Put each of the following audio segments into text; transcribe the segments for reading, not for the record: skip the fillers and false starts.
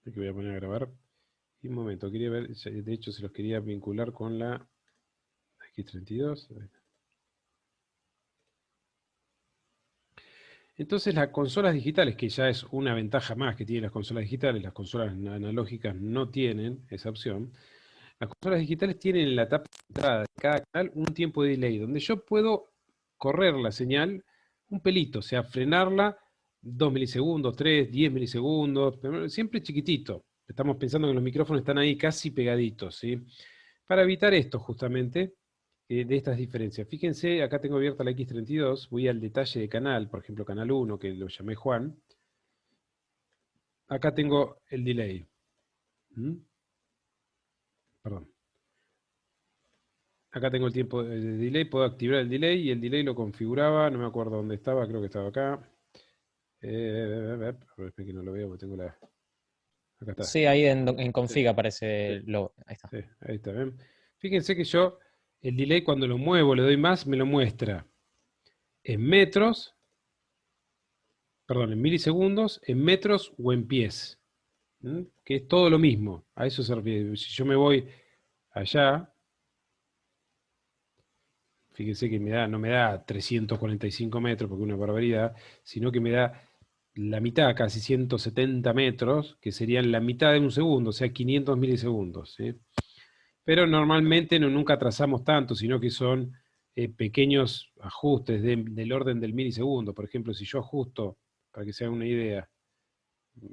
que voy a poner a grabar. Y un momento, quería ver, de hecho se los quería vincular con la X32. Entonces las consolas digitales, que ya es una ventaja más que tienen las consolas digitales, las consolas analógicas no tienen esa opción. Las consolas digitales tienen en la tapa de entrada de cada canal un tiempo de delay, donde yo puedo correr la señal un pelito, o sea, frenarla 2 milisegundos, 3, 10 milisegundos, pero siempre chiquitito. Estamos pensando que los micrófonos están ahí casi pegaditos, ¿sí? Para evitar esto justamente, de estas diferencias. Fíjense, acá tengo abierta la X32, voy al detalle de canal, por ejemplo, canal 1, que lo llamé Juan. Acá tengo el delay. ¿Mm? Perdón. Acá tengo el tiempo de delay, puedo activar el delay y el delay lo configuraba, no me acuerdo dónde estaba, creo que estaba acá. A ver, que no lo veo porque tengo la... Acá está. Sí, ahí en Sí, config sí, aparece lo. Ahí está. sí, ahí está, ¿ven? Fíjense que yo, el delay cuando lo muevo, le doy más, me lo muestra en metros, perdón, en milisegundos, en metros o en pies. ¿Mm? Que es todo lo mismo. A eso se refiere. Si yo me voy allá, fíjense que no me da 345 metros, porque es una barbaridad, sino que me da la mitad, casi 170 metros, que serían la mitad de un segundo, o sea, 500 milisegundos, ¿sí? Pero normalmente no, nunca trazamos tanto, sino que son pequeños ajustes del orden del milisegundo. Por ejemplo, si yo ajusto, para que se hagan una idea,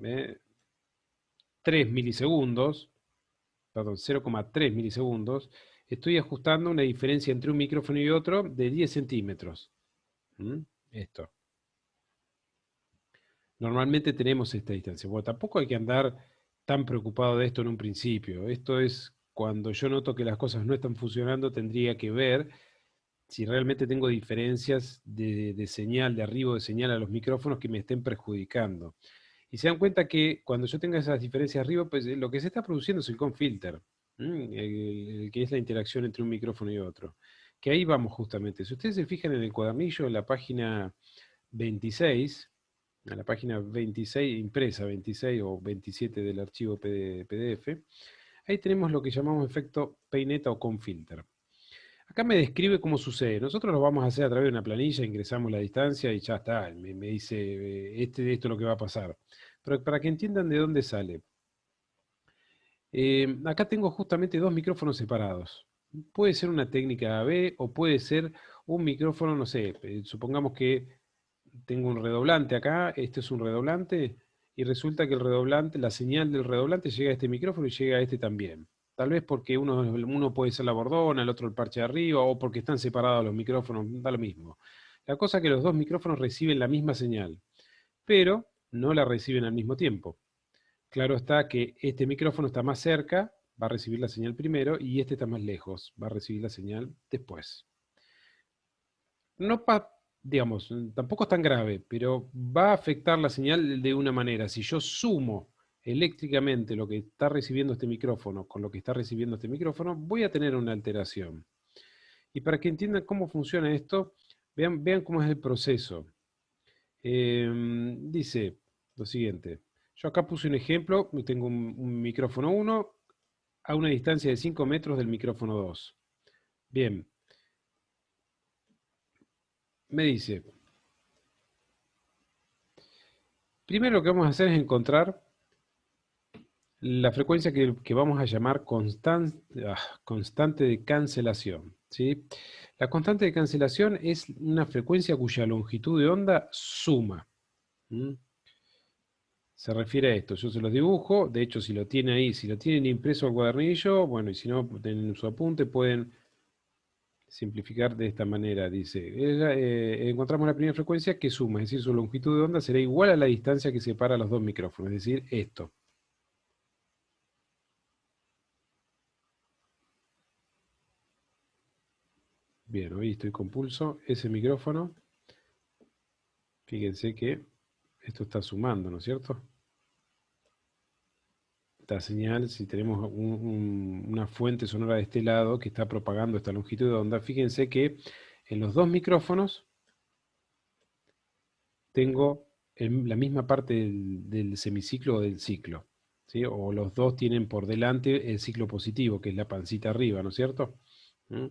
¿eh? 3 milisegundos, perdón, 0,3 milisegundos, estoy ajustando una diferencia entre un micrófono y otro de 10 centímetros. ¿Mm? Esto. Normalmente tenemos esta distancia. Bueno, tampoco hay que andar tan preocupado de esto en un principio. Esto es cuando yo noto que las cosas no están funcionando, tendría que ver si realmente tengo diferencias de señal, de arribo de señal a los micrófonos que me estén perjudicando. Y se dan cuenta que cuando yo tenga esas diferencias arriba, pues lo que se está produciendo es el confilter, el que es la interacción entre un micrófono y otro. Que ahí vamos justamente. Si ustedes se fijan en el cuadernillo, en la página 26, a la página 26, impresa 26 o 27 del archivo PDF, ahí tenemos lo que llamamos efecto peineta o confilter. Acá me describe cómo sucede. Nosotros lo vamos a hacer a través de una planilla, ingresamos la distancia y ya está. Me dice, esto es lo que va a pasar. Pero para que entiendan de dónde sale. Acá tengo justamente dos micrófonos separados. Puede ser una técnica AB o puede ser un micrófono, no sé, supongamos que tengo un redoblante acá, este es un redoblante, y resulta que el redoblante, la señal del redoblante llega a este micrófono y llega a este también. Tal vez porque uno puede ser la bordona, el otro el parche de arriba, o porque están separados los micrófonos, da lo mismo. La cosa es que los dos micrófonos reciben la misma señal, pero no la reciben al mismo tiempo. Claro está que este micrófono está más cerca, va a recibir la señal primero, y este está más lejos, va a recibir la señal después. No digamos, tampoco es tan grave, pero va a afectar la señal de una manera. Si yo sumo eléctricamente lo que está recibiendo este micrófono con lo que está recibiendo este micrófono, voy a tener una alteración. Y para que entiendan cómo funciona esto, vean cómo es el proceso. Dice lo siguiente. Yo acá puse un ejemplo, tengo un micrófono 1 a una distancia de 5 metros del micrófono 2. Bien, me dice, primero lo que vamos a hacer es encontrar la frecuencia que vamos a llamar constante de cancelación, ¿sí? La constante de cancelación es una frecuencia cuya longitud de onda suma. ¿Mm? Se refiere a esto, yo se los dibujo, de hecho si lo tienen ahí, si lo tienen impreso al cuadernillo, bueno, y si no, en su apunte pueden simplificar de esta manera. Dice, encontramos la primera frecuencia que suma, es decir, su longitud de onda será igual a la distancia que separa los dos micrófonos, es decir, esto. Bien, hoy estoy con pulso. Ese micrófono, fíjense que esto está sumando, ¿no es cierto? Esta señal, si tenemos una fuente sonora de este lado que está propagando esta longitud de onda, fíjense que en los dos micrófonos tengo la misma parte del semiciclo o del ciclo. ¿sí? O los dos tienen por delante el ciclo positivo, que es la pancita arriba, ¿no es cierto? ¿Mm?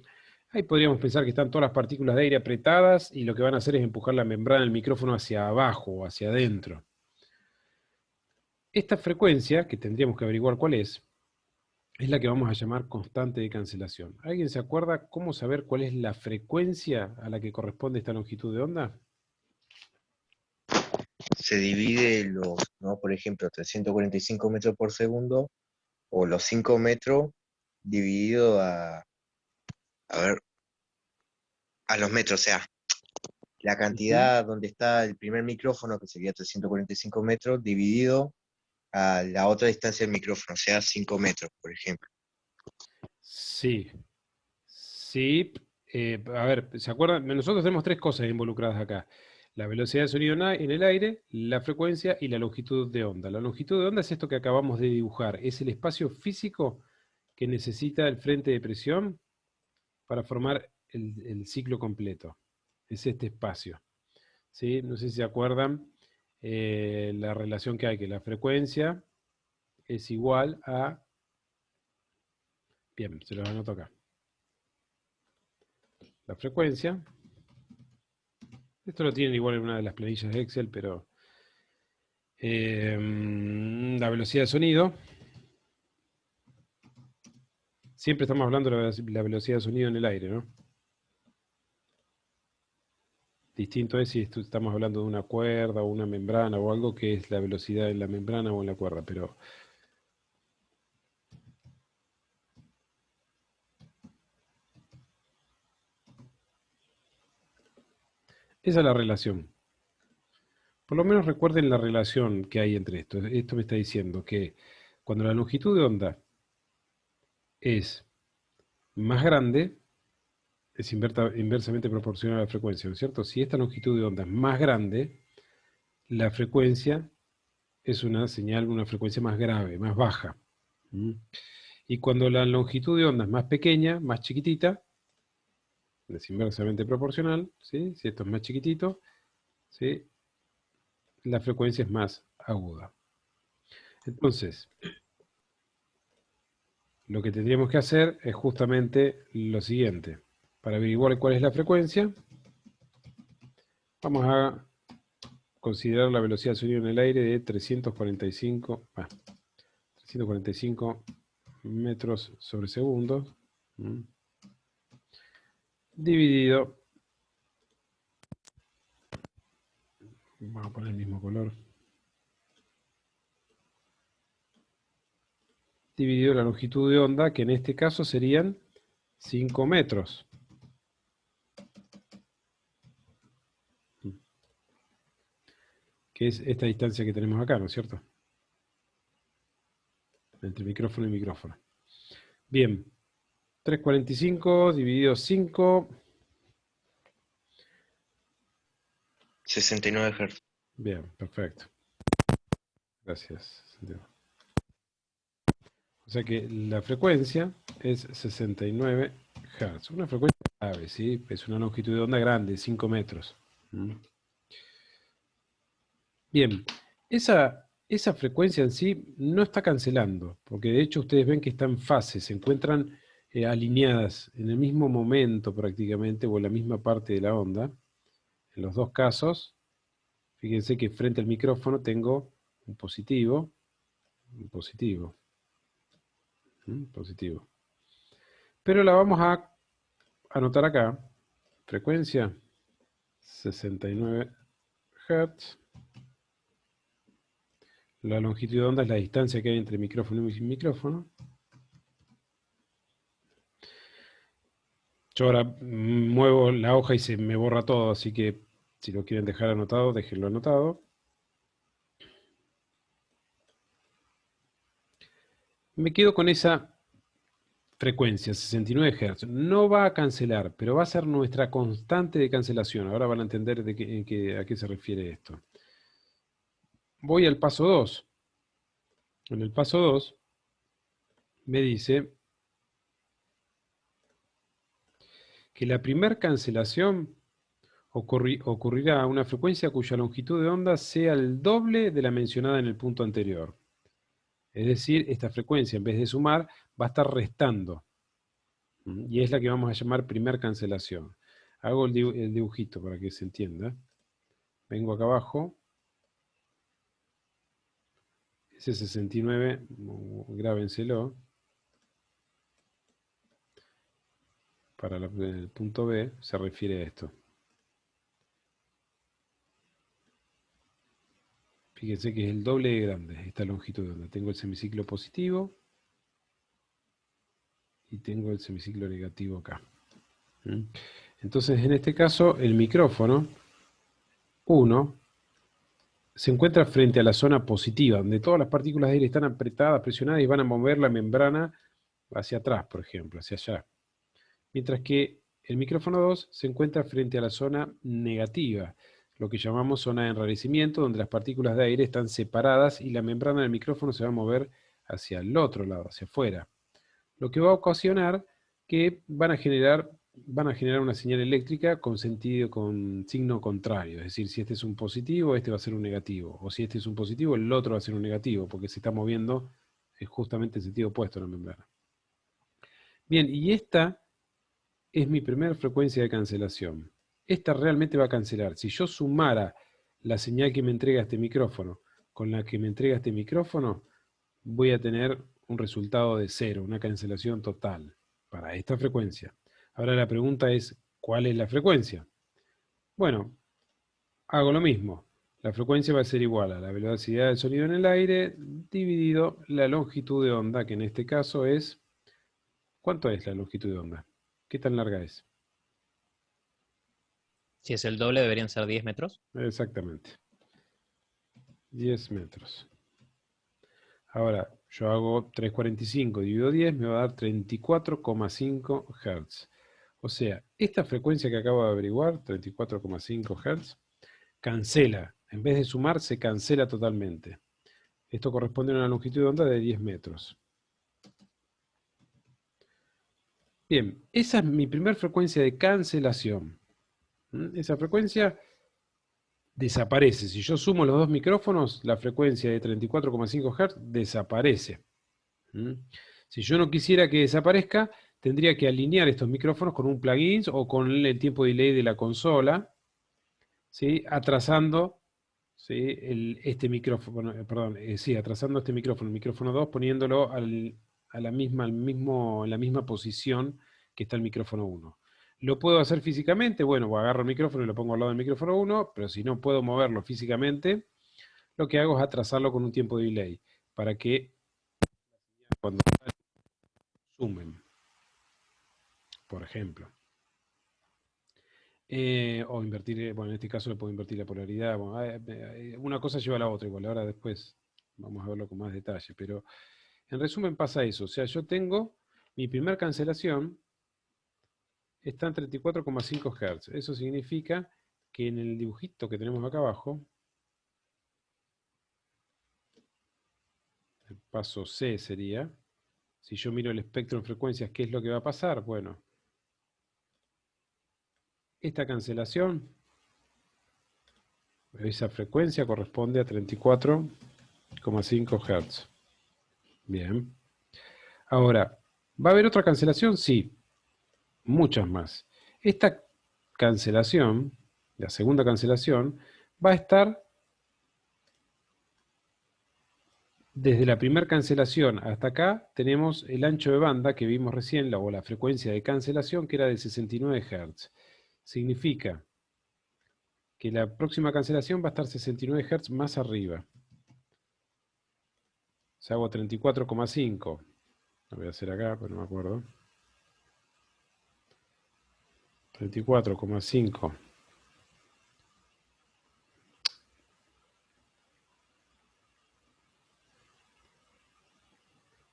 Ahí podríamos pensar que están todas las partículas de aire apretadas y lo que van a hacer es empujar la membrana del micrófono hacia abajo o hacia adentro. Esta frecuencia, que tendríamos que averiguar cuál es la que vamos a llamar constante de cancelación. ¿Alguien se acuerda cómo saber cuál es la frecuencia a la que corresponde esta longitud de onda? Se divide los, ¿no? Por ejemplo, 345 metros por segundo, o los 5 metros dividido a ver, a los metros, o sea, la Ujú. cantidad donde está el primer micrófono, que sería 345 metros, dividido a la otra distancia del micrófono, o sea, 5 metros, por ejemplo. Sí, sí. A ver, ¿se acuerdan? Nosotros tenemos tres cosas involucradas acá. La velocidad del sonido en el aire, la frecuencia y la longitud de onda. La longitud de onda es esto que acabamos de dibujar. Es el espacio físico que necesita el frente de presión para formar el ciclo completo. Es este espacio. ¿Sí? No sé si se acuerdan la relación que hay, que la frecuencia es igual a... Bien, se los anoto acá. La frecuencia, esto lo tienen igual en una de las planillas de Excel, pero la velocidad de sonido, siempre estamos hablando de la velocidad de sonido en el aire, ¿no? Distinto es si estamos hablando de una cuerda o una membrana o algo que es la velocidad en la membrana o en la cuerda, pero esa es la relación. Por lo menos recuerden la relación que hay entre esto. Esto me está diciendo que cuando la longitud de onda es más grande, es inversamente proporcional a la frecuencia, ¿no es cierto? Si esta longitud de onda es más grande, la frecuencia es una señal, una frecuencia más grave, más baja. ¿Mm? Y cuando la longitud de onda es más pequeña, más chiquitita, es inversamente proporcional, ¿sí? Si esto es más chiquitito, ¿sí? La frecuencia es más aguda. Entonces, lo que tendríamos que hacer es justamente lo siguiente. Para averiguar cuál es la frecuencia, vamos a considerar la velocidad del sonido en el aire de 345 metros sobre segundo, dividido, vamos a poner el mismo color, dividido la longitud de onda, que en este caso serían 5 metros. Que es esta distancia que tenemos acá, ¿no es cierto? Entre micrófono y micrófono. Bien, 345 dividido 5. 69 Hz. Bien, perfecto. Gracias, Santiago. O sea que la frecuencia es 69 Hz. Una frecuencia grave, ¿sí? Es una longitud de onda grande, 5 metros. Bien, esa frecuencia en sí no está cancelando, porque de hecho ustedes ven que está en fase, se encuentran alineadas en el mismo momento prácticamente, o en la misma parte de la onda. En los dos casos, fíjense que frente al micrófono tengo un positivo, un positivo, positivo. Pero la vamos a anotar acá, frecuencia 69 Hz. La longitud de onda es la distancia que hay entre micrófono y micrófono. Yo ahora muevo la hoja y se me borra todo, así que si lo quieren dejar anotado, déjenlo anotado. Me quedo con esa frecuencia, 69 Hz. No va a cancelar, pero va a ser nuestra constante de cancelación. Ahora van a entender a qué se refiere esto. Voy al paso 2. En el paso 2 me dice que la primer cancelación ocurrirá a una frecuencia cuya longitud de onda sea el doble de la mencionada en el punto anterior. Es decir, esta frecuencia en vez de sumar va a estar restando. Y es la que vamos a llamar primer cancelación. Hago el dibujito para que se entienda. Vengo acá abajo. Ese 69, grábenselo. Para el punto B se refiere a esto. Fíjense que es el doble de grande esta longitud de onda. Tengo el semiciclo positivo y tengo el semiciclo negativo acá. Entonces, en este caso, el micrófono 1 se encuentra frente a la zona positiva, donde todas las partículas de aire están apretadas, presionadas y van a mover la membrana hacia atrás, por ejemplo, hacia allá. Mientras que el micrófono 2 se encuentra frente a la zona negativa, lo que llamamos zona de enrarecimiento, donde las partículas de aire están separadas y la membrana del micrófono se va a mover hacia el otro lado, hacia afuera. Lo que va a ocasionar que van a generar una señal eléctrica con signo contrario. Es decir, si este es un positivo, este va a ser un negativo. O si este es un positivo, el otro va a ser un negativo, porque se está moviendo justamente en sentido opuesto a la membrana. Bien, y esta es mi primera frecuencia de cancelación. Esta realmente va a cancelar. Si yo sumara la señal que me entrega este micrófono con la que me entrega este micrófono, voy a tener un resultado de 0, una cancelación total para esta frecuencia. Ahora la pregunta es, ¿cuál es la frecuencia? Bueno, hago lo mismo. La frecuencia va a ser igual a la velocidad del sonido en el aire dividido la longitud de onda, que en este caso es... ¿Cuánto es la longitud de onda? ¿Qué tan larga es? Si es el doble, deberían ser 10 metros. Exactamente. 10 metros. Ahora, yo hago 345 dividido 10, me va a dar 34,5 Hz. O sea, esta frecuencia que acabo de averiguar, 34,5 Hz, cancela. En vez de sumar, se cancela totalmente. Esto corresponde a una longitud de onda de 10 metros. Bien, esa es mi primera frecuencia de cancelación. Esa frecuencia desaparece. Si yo sumo los dos micrófonos, la frecuencia de 34,5 Hz desaparece. Si yo no quisiera que desaparezca, tendría que alinear estos micrófonos con un plugin o con el tiempo de delay de la consola, ¿sí? Atrasando, ¿sí? Este micrófono, atrasando este micrófono, el micrófono 2, poniéndolo en la misma posición que está el micrófono 1. ¿Lo puedo hacer físicamente? Bueno, agarro el micrófono y lo pongo al lado del micrófono 1, pero si no puedo moverlo físicamente, lo que hago es atrasarlo con un tiempo de delay, para que cuando sumen, por ejemplo. O invertir, bueno, en este caso le puedo invertir la polaridad. Bueno, una cosa lleva a la otra igual, ahora después vamos a verlo con más detalle, pero en resumen pasa eso. O sea, yo tengo mi primer cancelación, está en 34,5 Hz. Eso significa que en el dibujito que tenemos acá abajo, el paso C sería, si yo miro el espectro en frecuencias, ¿qué es lo que va a pasar? Bueno, esta cancelación, esa frecuencia corresponde a 34,5 Hz. Bien. Ahora, ¿va a haber otra cancelación? Sí, muchas más. Esta cancelación, la segunda cancelación, va a estar desde la primera cancelación hasta acá. Tenemos el ancho de banda que vimos recién, o la frecuencia de cancelación, que era de 69 Hz. Significa que la próxima cancelación va a estar 69 Hz más arriba. Si hago 34,5, lo voy a hacer acá, pero no me acuerdo. 34,5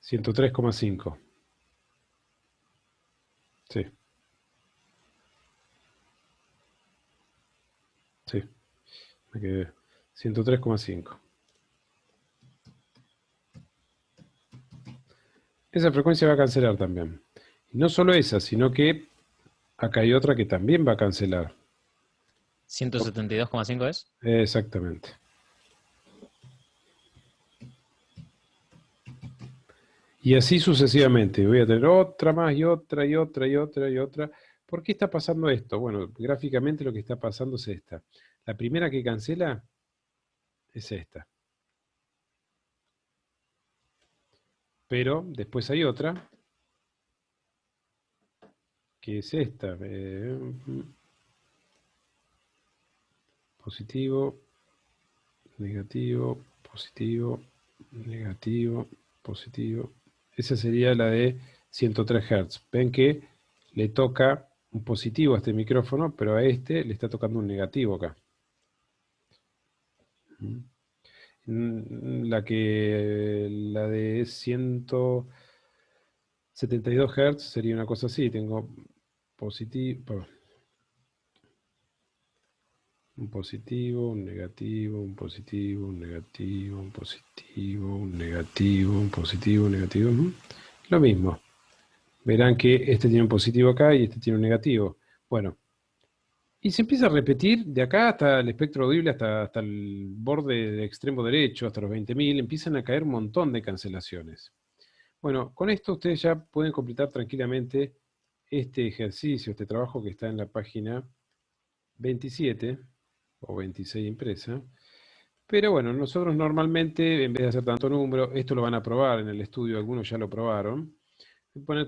103,5. Sí. Sí. Me quedé. 103,5. Esa frecuencia va a cancelar también. Y no solo esa, sino que acá hay otra que también va a cancelar. 172,5 es. Exactamente. Y así sucesivamente. Voy a tener otra más y otra y otra y otra y otra. ¿Por qué está pasando esto? Bueno, gráficamente lo que está pasando es esta. La primera que cancela es esta. Pero después hay otra, que es esta. Positivo, negativo, positivo, negativo, positivo. Esa sería la de 103 Hz. Ven que le toca un positivo a este micrófono, pero a este le está tocando un negativo acá. La de 172 Hz sería una cosa así. Tengo positivo, un positivo, un negativo, un positivo, un negativo, un positivo, un negativo, un positivo, un negativo. Lo mismo. Verán que este tiene un positivo acá y este tiene un negativo. Bueno, y se empieza a repetir de acá hasta el espectro audible, hasta el borde del extremo derecho, hasta los 20.000, empiezan a caer un montón de cancelaciones. Bueno, con esto ustedes ya pueden completar tranquilamente este ejercicio, este trabajo que está en la página 27 o 26 impresa. Pero bueno, nosotros normalmente, en vez de hacer tanto número, esto lo van a probar en el estudio, algunos ya lo probaron.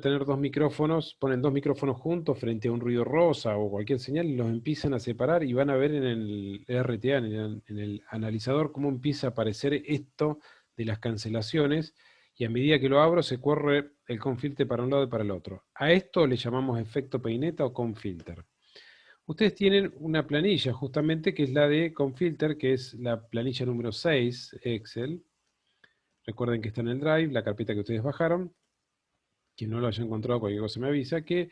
Tener dos micrófonos, ponen dos micrófonos juntos frente a un ruido rosa o cualquier señal y los empiezan a separar y van a ver en el RTA, en el analizador, cómo empieza a aparecer esto de las cancelaciones y a medida que lo abro se corre el confilter para un lado y para el otro. A esto le llamamos efecto peineta o confilter. Ustedes tienen una planilla justamente que es la de confilter, que es la planilla número 6, Excel. Recuerden que está en el Drive, la carpeta que ustedes bajaron. Quien no lo haya encontrado, cualquier cosa me avisa, que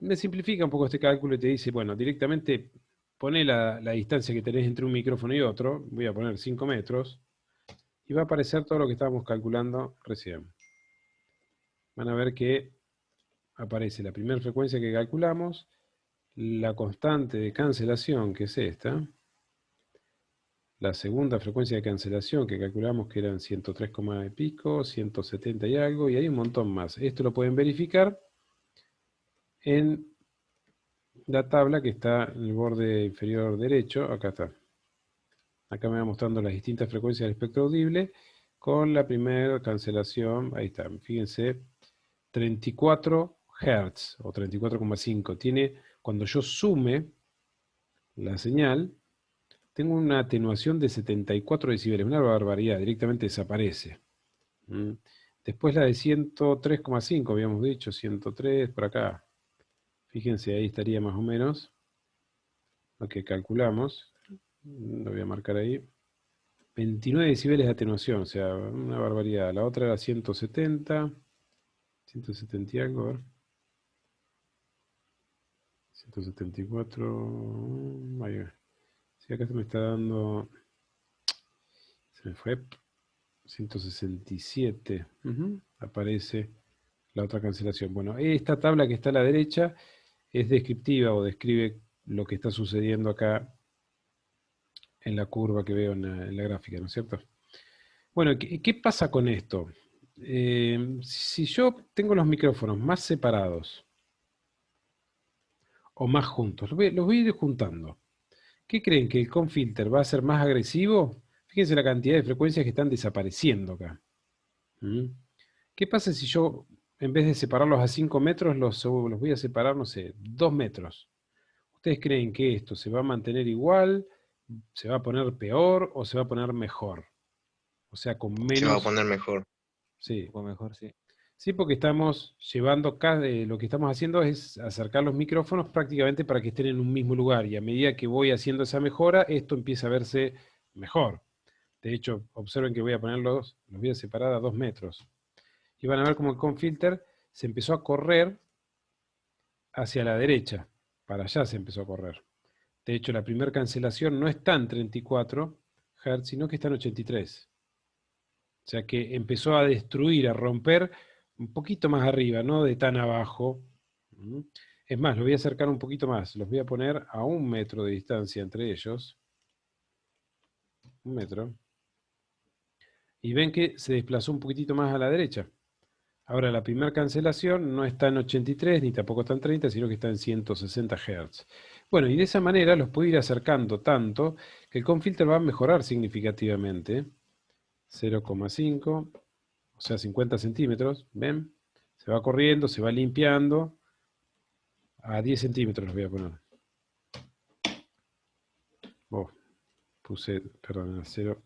me simplifica un poco este cálculo y te dice, bueno, directamente pone la distancia que tenés entre un micrófono y otro, voy a poner 5 metros, y va a aparecer todo lo que estábamos calculando recién. Van a ver que aparece la primera frecuencia que calculamos, la constante de cancelación, que es esta, la segunda frecuencia de cancelación que calculamos que eran 103, y pico, 170 y algo, y hay un montón más. Esto lo pueden verificar en la tabla que está en el borde inferior derecho. Acá está. Acá me va mostrando las distintas frecuencias del espectro audible con la primera cancelación. Ahí está, fíjense, 34 Hz o 34,5. Tiene, cuando yo sume la señal, tengo una atenuación de 74 decibeles, una barbaridad, directamente desaparece. Después la de 103,5, habíamos dicho, 103 por acá. Fíjense, ahí estaría más o menos lo que calculamos. Lo voy a marcar ahí. 29 decibeles de atenuación, o sea, una barbaridad. La otra era 170, 170 y algo, a ver. 174, ahí va. Sí, acá se me está dando, se me fue, 167, aparece la otra cancelación. Bueno, esta tabla que está a la derecha es descriptiva o describe lo que está sucediendo acá en la curva que veo en la gráfica, ¿no es cierto? Bueno, ¿qué pasa con esto? Si yo tengo los micrófonos más separados o más juntos, los voy a ir juntando. ¿Qué creen? ¿Que el confilter va a ser más agresivo? Fíjense la cantidad de frecuencias que están desapareciendo acá. ¿Qué pasa si yo, en vez de separarlos a 5 metros, los voy a separar, no sé, 2 metros? ¿Ustedes creen que esto se va a mantener igual, se va a poner peor o se va a poner mejor? O sea, con Se va a menos... poner mejor. Sí, Un poco mejor, sí. sí, porque estamos llevando lo que estamos haciendo es acercar los micrófonos prácticamente para que estén en un mismo lugar y a medida que voy haciendo esa mejora, esto empieza a verse mejor. De hecho, observen que voy a ponerlos, los voy a separar a 2 metros. Y van a ver como el confilter se empezó a correr hacia la derecha, para allá se empezó a correr. De hecho, la primera cancelación no está en 34 Hz, sino que está en 83. O sea que empezó a destruir, a romper un poquito más arriba, no de tan abajo. Es más, lo voy a acercar un poquito más. Los voy a poner a 1 metro de distancia entre ellos. 1 metro. Y ven que se desplazó un poquitito más a la derecha. Ahora, la primera cancelación no está en 83 ni tampoco está en 30, sino que está en 160 Hz. Bueno, y de esa manera los puedo ir acercando tanto que el comb filter va a mejorar significativamente. 0,5, o sea, 50 centímetros, ¿ven? Se va corriendo, se va limpiando. A 10 centímetros los voy a poner. Oh, puse, perdón, a 0.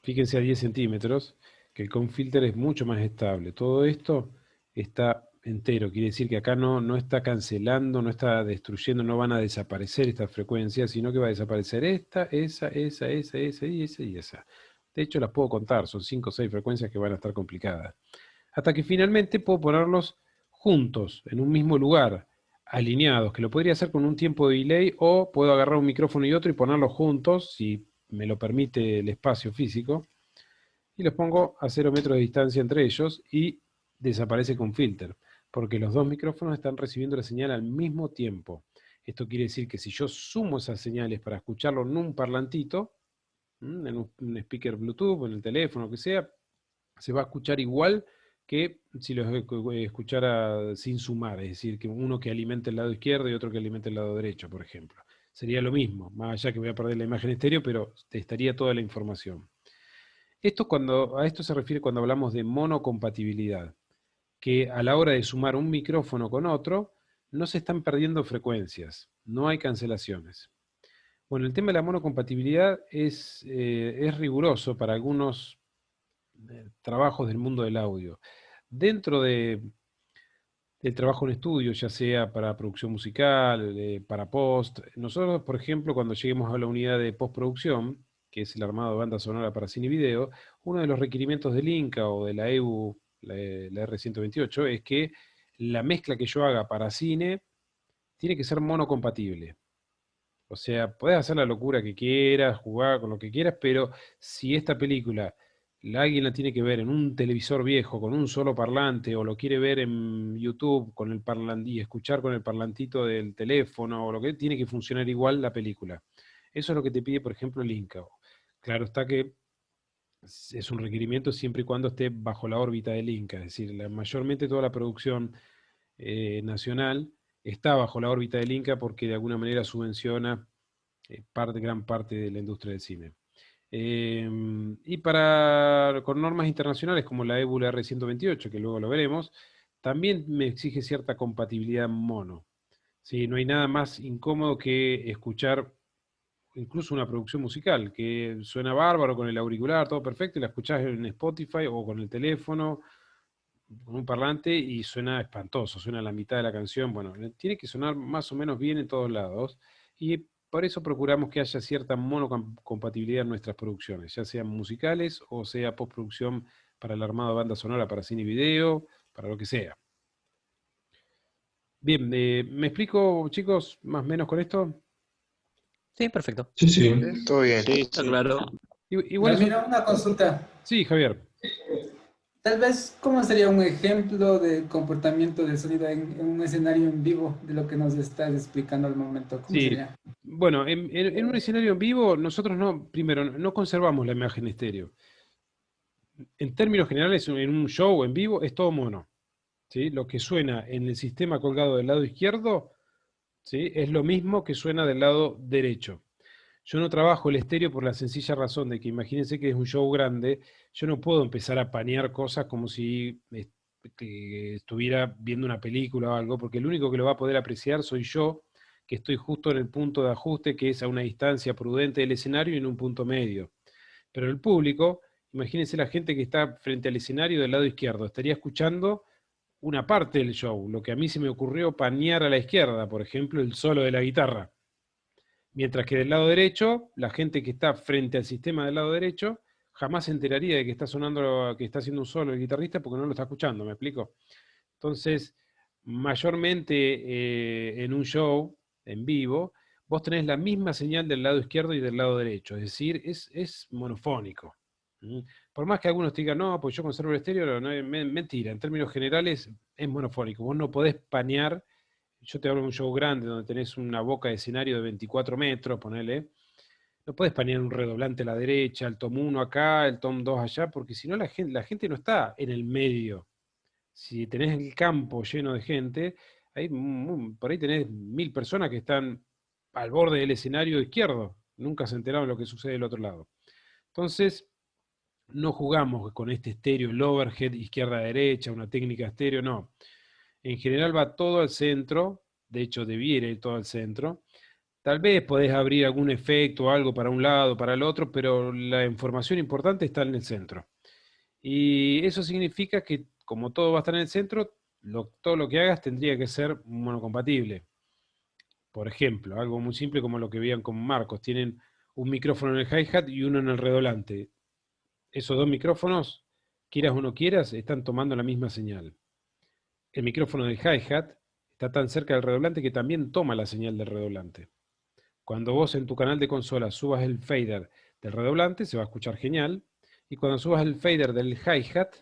Fíjense a 10 centímetros, que el comb filter es mucho más estable. Todo esto está entero, quiere decir que acá no está cancelando, no está destruyendo, no van a desaparecer estas frecuencias, sino que va a desaparecer esta, esa y esa. De hecho, las puedo contar, son 5 o 6 frecuencias que van a estar complicadas. Hasta que finalmente puedo ponerlos juntos, en un mismo lugar, alineados, que lo podría hacer con un tiempo de delay, o puedo agarrar un micrófono y otro y ponerlos juntos, si me lo permite el espacio físico, y los pongo a 0 metros de distancia entre ellos y desaparece con filter, porque los dos micrófonos están recibiendo la señal al mismo tiempo. Esto quiere decir que si yo sumo esas señales para escucharlo en un parlantito, en un speaker Bluetooth o en el teléfono, que sea, se va a escuchar igual que si los escuchara sin sumar, es decir, que uno que alimente el lado izquierdo y otro que alimente el lado derecho, por ejemplo. Sería lo mismo, más allá que voy a perder la imagen estéreo, pero estaría toda la información. A esto se refiere cuando hablamos de monocompatibilidad, que a la hora de sumar un micrófono con otro, no se están perdiendo frecuencias, no hay cancelaciones. Bueno, el tema de la monocompatibilidad es riguroso para algunos trabajos del mundo del audio. Dentro del trabajo en estudio, ya sea para producción musical, para post, nosotros, por ejemplo, cuando lleguemos a la unidad de postproducción, que es el armado de banda sonora para cine y video, uno de los requerimientos del Inca o de la EBU, la R128, es que la mezcla que yo haga para cine tiene que ser monocompatible. O sea, podés hacer la locura que quieras, jugar con lo que quieras, pero si esta película alguien la tiene que ver en un televisor viejo con un solo parlante, o lo quiere ver en YouTube con el parlante y escuchar con el parlantito del teléfono, o lo que tiene que funcionar igual la película. Eso es lo que te pide, por ejemplo, el Inca. Claro está que es un requerimiento siempre y cuando esté bajo la órbita del Inca, es decir, mayormente toda la producción nacional está bajo la órbita del Inca porque de alguna manera subvenciona gran parte de la industria del cine. Y con normas internacionales como la EBU R128, que luego lo veremos, también me exige cierta compatibilidad mono. ¿Sí? No hay nada más incómodo que escuchar incluso una producción musical, que suena bárbaro con el auricular, todo perfecto, y la escuchás en Spotify o con el teléfono, con un parlante, y suena espantoso, suena a la mitad de la canción. Bueno, tiene que sonar más o menos bien en todos lados, y por eso procuramos que haya cierta monocompatibilidad en nuestras producciones, ya sean musicales o sea postproducción para el armado de banda sonora, para cine y video, para lo que sea. Bien, ¿me explico, chicos, más o menos con esto? Sí, perfecto. Sí, sí. Todo bien. Sí, está claro. Igual Mira, una consulta. Sí, Javier. Tal vez, ¿cómo sería un ejemplo de comportamiento del sonido en un escenario en vivo de lo que nos estás explicando al momento? ¿Cómo Sí, sería? bueno, en un escenario en vivo, nosotros primero, no conservamos la imagen estéreo. En términos generales, en un show en vivo es todo mono. ¿Sí? Lo que suena en el sistema colgado del lado izquierdo, ¿sí? Es lo mismo que suena del lado derecho. Yo no trabajo el estéreo por la sencilla razón de que imagínense que es un show grande, yo no puedo empezar a panear cosas como si que estuviera viendo una película o algo, porque el único que lo va a poder apreciar soy yo, que estoy justo en el punto de ajuste, que es a una distancia prudente del escenario y en un punto medio. Pero el público, imagínense la gente que está frente al escenario del lado izquierdo, estaría escuchando una parte del show, lo que a mí se me ocurrió panear a la izquierda, por ejemplo, el solo de la guitarra. Mientras que del lado derecho, la gente que está frente al sistema del lado derecho jamás se enteraría de que está sonando, que está haciendo un solo el guitarrista porque no lo está escuchando, ¿me explico? Entonces, mayormente en un show en vivo, vos tenés la misma señal del lado izquierdo y del lado derecho, es decir, es monofónico. ¿Mm? Por más que algunos te digan, no, pues yo conservo el estéreo, no, mentira, en términos generales es monofónico, vos no podés panear. Yo te hablo de un show grande donde tenés una boca de escenario de 24 metros, ponele. No puedes panear un redoblante a la derecha, el tom 1 acá, el tom 2 allá, porque si no la gente no está en el medio. Si tenés el campo lleno de gente, por ahí tenés 1000 personas que están al borde del escenario izquierdo. Nunca se enteraron de lo que sucede del otro lado. Entonces, no jugamos con este estéreo, el overhead, izquierda-derecha, una técnica estéreo, no. En general va todo al centro, de hecho debiera ir todo al centro. Tal vez podés abrir algún efecto o algo para un lado, para el otro, pero la información importante está en el centro. Y eso significa que, como todo va a estar en el centro, todo lo que hagas tendría que ser monocompatible. Por ejemplo, algo muy simple como lo que veían con Marcos. Tienen un micrófono en el hi-hat y uno en el redoblante. Esos dos micrófonos, quieras o no quieras, están tomando la misma señal. El micrófono del hi-hat está tan cerca del redoblante que también toma la señal del redoblante. Cuando vos en tu canal de consola subas el fader del redoblante, se va a escuchar genial. Y cuando subas el fader del hi-hat,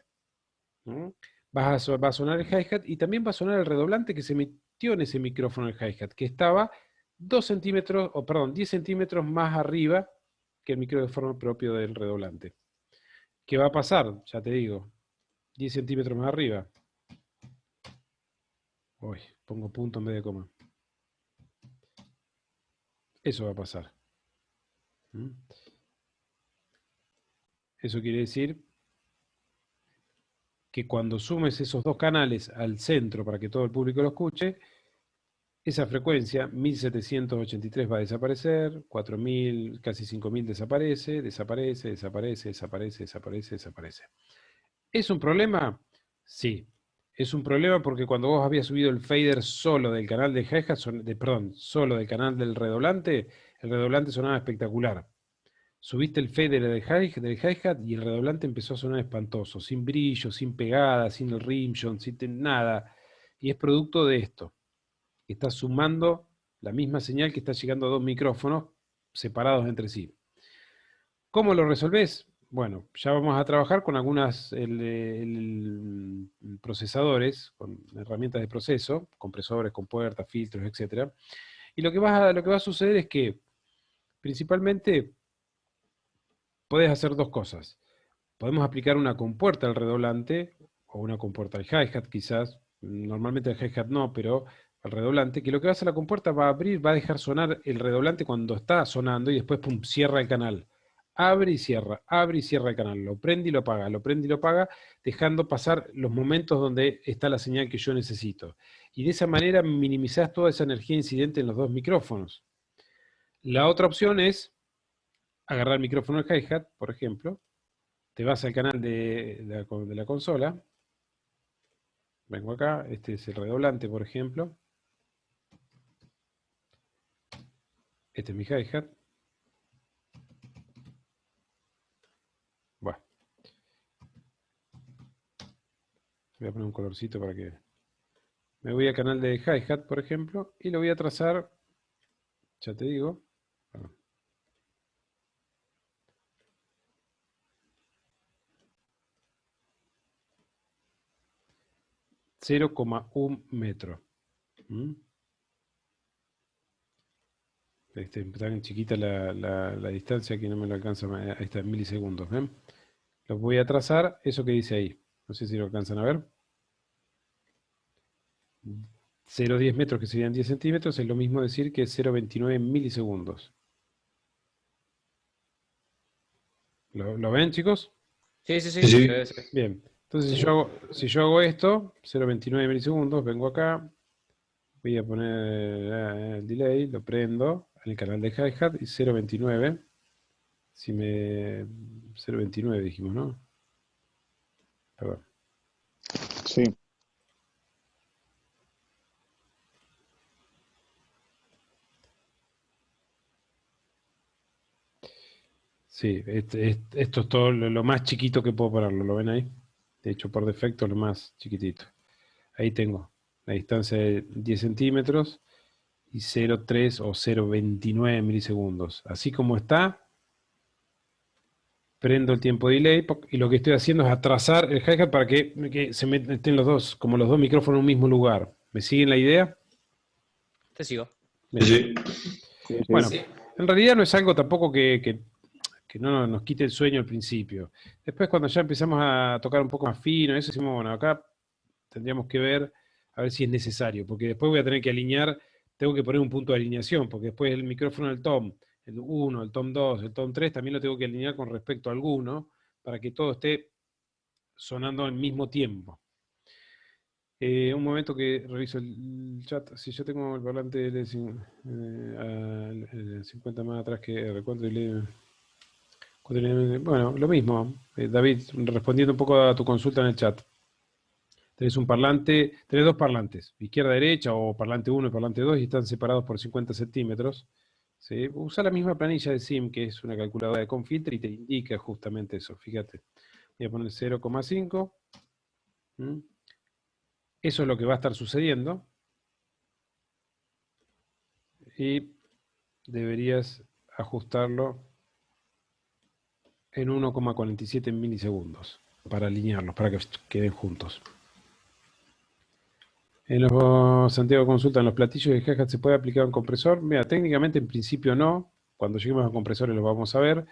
¿no?, va a sonar el hi-hat y también va a sonar el redoblante que se metió en ese micrófono del hi-hat, que estaba 10 centímetros más arriba que el micrófono propio del redoblante. ¿Qué va a pasar? Ya te digo, 10 centímetros más arriba. Uy, pongo punto en vez de coma. Eso va a pasar. Eso quiere decir que cuando sumes esos dos canales al centro para que todo el público lo escuche, esa frecuencia, 1783, va a desaparecer, 4000, casi 5000 desaparece. ¿Es un problema? Sí. Es un problema porque cuando vos habías subido el fader solo del canal de hi-hat, solo del canal del redoblante, el redoblante sonaba espectacular. Subiste el fader del hi-hat y el redoblante empezó a sonar espantoso, sin brillo, sin pegada, sin el rimshot, sin nada. Y es producto de esto. Estás sumando la misma señal que está llegando a dos micrófonos separados entre sí. ¿Cómo lo resolvés? Bueno, ya vamos a trabajar con algunas procesadores, con herramientas de proceso, compresores, compuertas, filtros, etc. Y lo que va a suceder es que, principalmente, podés hacer dos cosas. Podemos aplicar una compuerta al redoblante, o una compuerta al hi-hat quizás, normalmente al hi-hat no, pero al redoblante, que lo que va a hacer la compuerta va a abrir, va a dejar sonar el redoblante cuando está sonando y después pum, cierra el canal. Abre y cierra el canal, lo prende y lo apaga, dejando pasar los momentos donde está la señal que yo necesito. Y de esa manera minimizás toda esa energía incidente en los dos micrófonos. La otra opción es agarrar el micrófono del hi-hat, por ejemplo, te vas al canal de la consola, vengo acá, este es el redoblante, por ejemplo, este es mi hi-hat. Bueno, voy a poner un colorcito para que... Me voy al canal de hi-hat, por ejemplo, y lo voy a trazar, ya te digo, 0,1 metro. Tan chiquita la distancia que no me lo alcanza, ahí está, en milisegundos. ¿Ven? Lo voy a trazar, eso que dice ahí. No sé si lo alcanzan a ver. 0,10 metros, que serían 10 centímetros, es lo mismo decir que 0,29 milisegundos. ¿Lo ven, chicos? Sí. Bien. Entonces, si yo hago esto, 0,29 milisegundos, vengo acá, voy a poner el delay, lo prendo en el canal de hi-hat y 0,29. 0,29 dijimos, ¿no? Perdón. Sí. Sí, esto es todo lo más chiquito que puedo ponerlo, ¿lo ven ahí? De hecho, por defecto, lo más chiquitito. Ahí tengo la distancia de 10 centímetros y 0,3 o 0,29 milisegundos. Así como está, prendo el tiempo de delay y lo que estoy haciendo es atrasar el hi-hat para que se estén los dos, como los dos micrófonos en un mismo lugar. ¿Me siguen la idea? Te sigo. Bien. Sí. Bueno, Sí. En realidad no es algo tampoco que no nos quite el sueño al principio. Después cuando ya empezamos a tocar un poco más fino, eso decimos, bueno, acá tendríamos que ver a ver si es necesario, porque después voy a tener que alinear, tengo que poner un punto de alineación, porque después el micrófono del tom, el 1, el tom 2, el tom 3, también lo tengo que alinear con respecto a alguno, para que todo esté sonando al mismo tiempo. Un momento que reviso el chat. Si yo tengo el parlante L 50 más atrás que R4 y bueno, lo mismo. David, respondiendo un poco a tu consulta en el chat. Tenés un parlante, tenés dos parlantes, izquierda-derecha o parlante 1 y parlante 2 y están separados por 50 centímetros. ¿Sí? Usa la misma planilla de SIM, que es una calculadora de Confilter, y te indica justamente eso. Fíjate. Voy a poner 0,5. Eso es lo que va a estar sucediendo. Y deberías ajustarlo en 1,47 milisegundos para alinearlos, para que queden juntos. En los Santiago Consulta, en los platillos de hi-hat, ¿se puede aplicar un compresor? Mira, técnicamente en principio no. Cuando lleguemos a compresores los vamos a ver,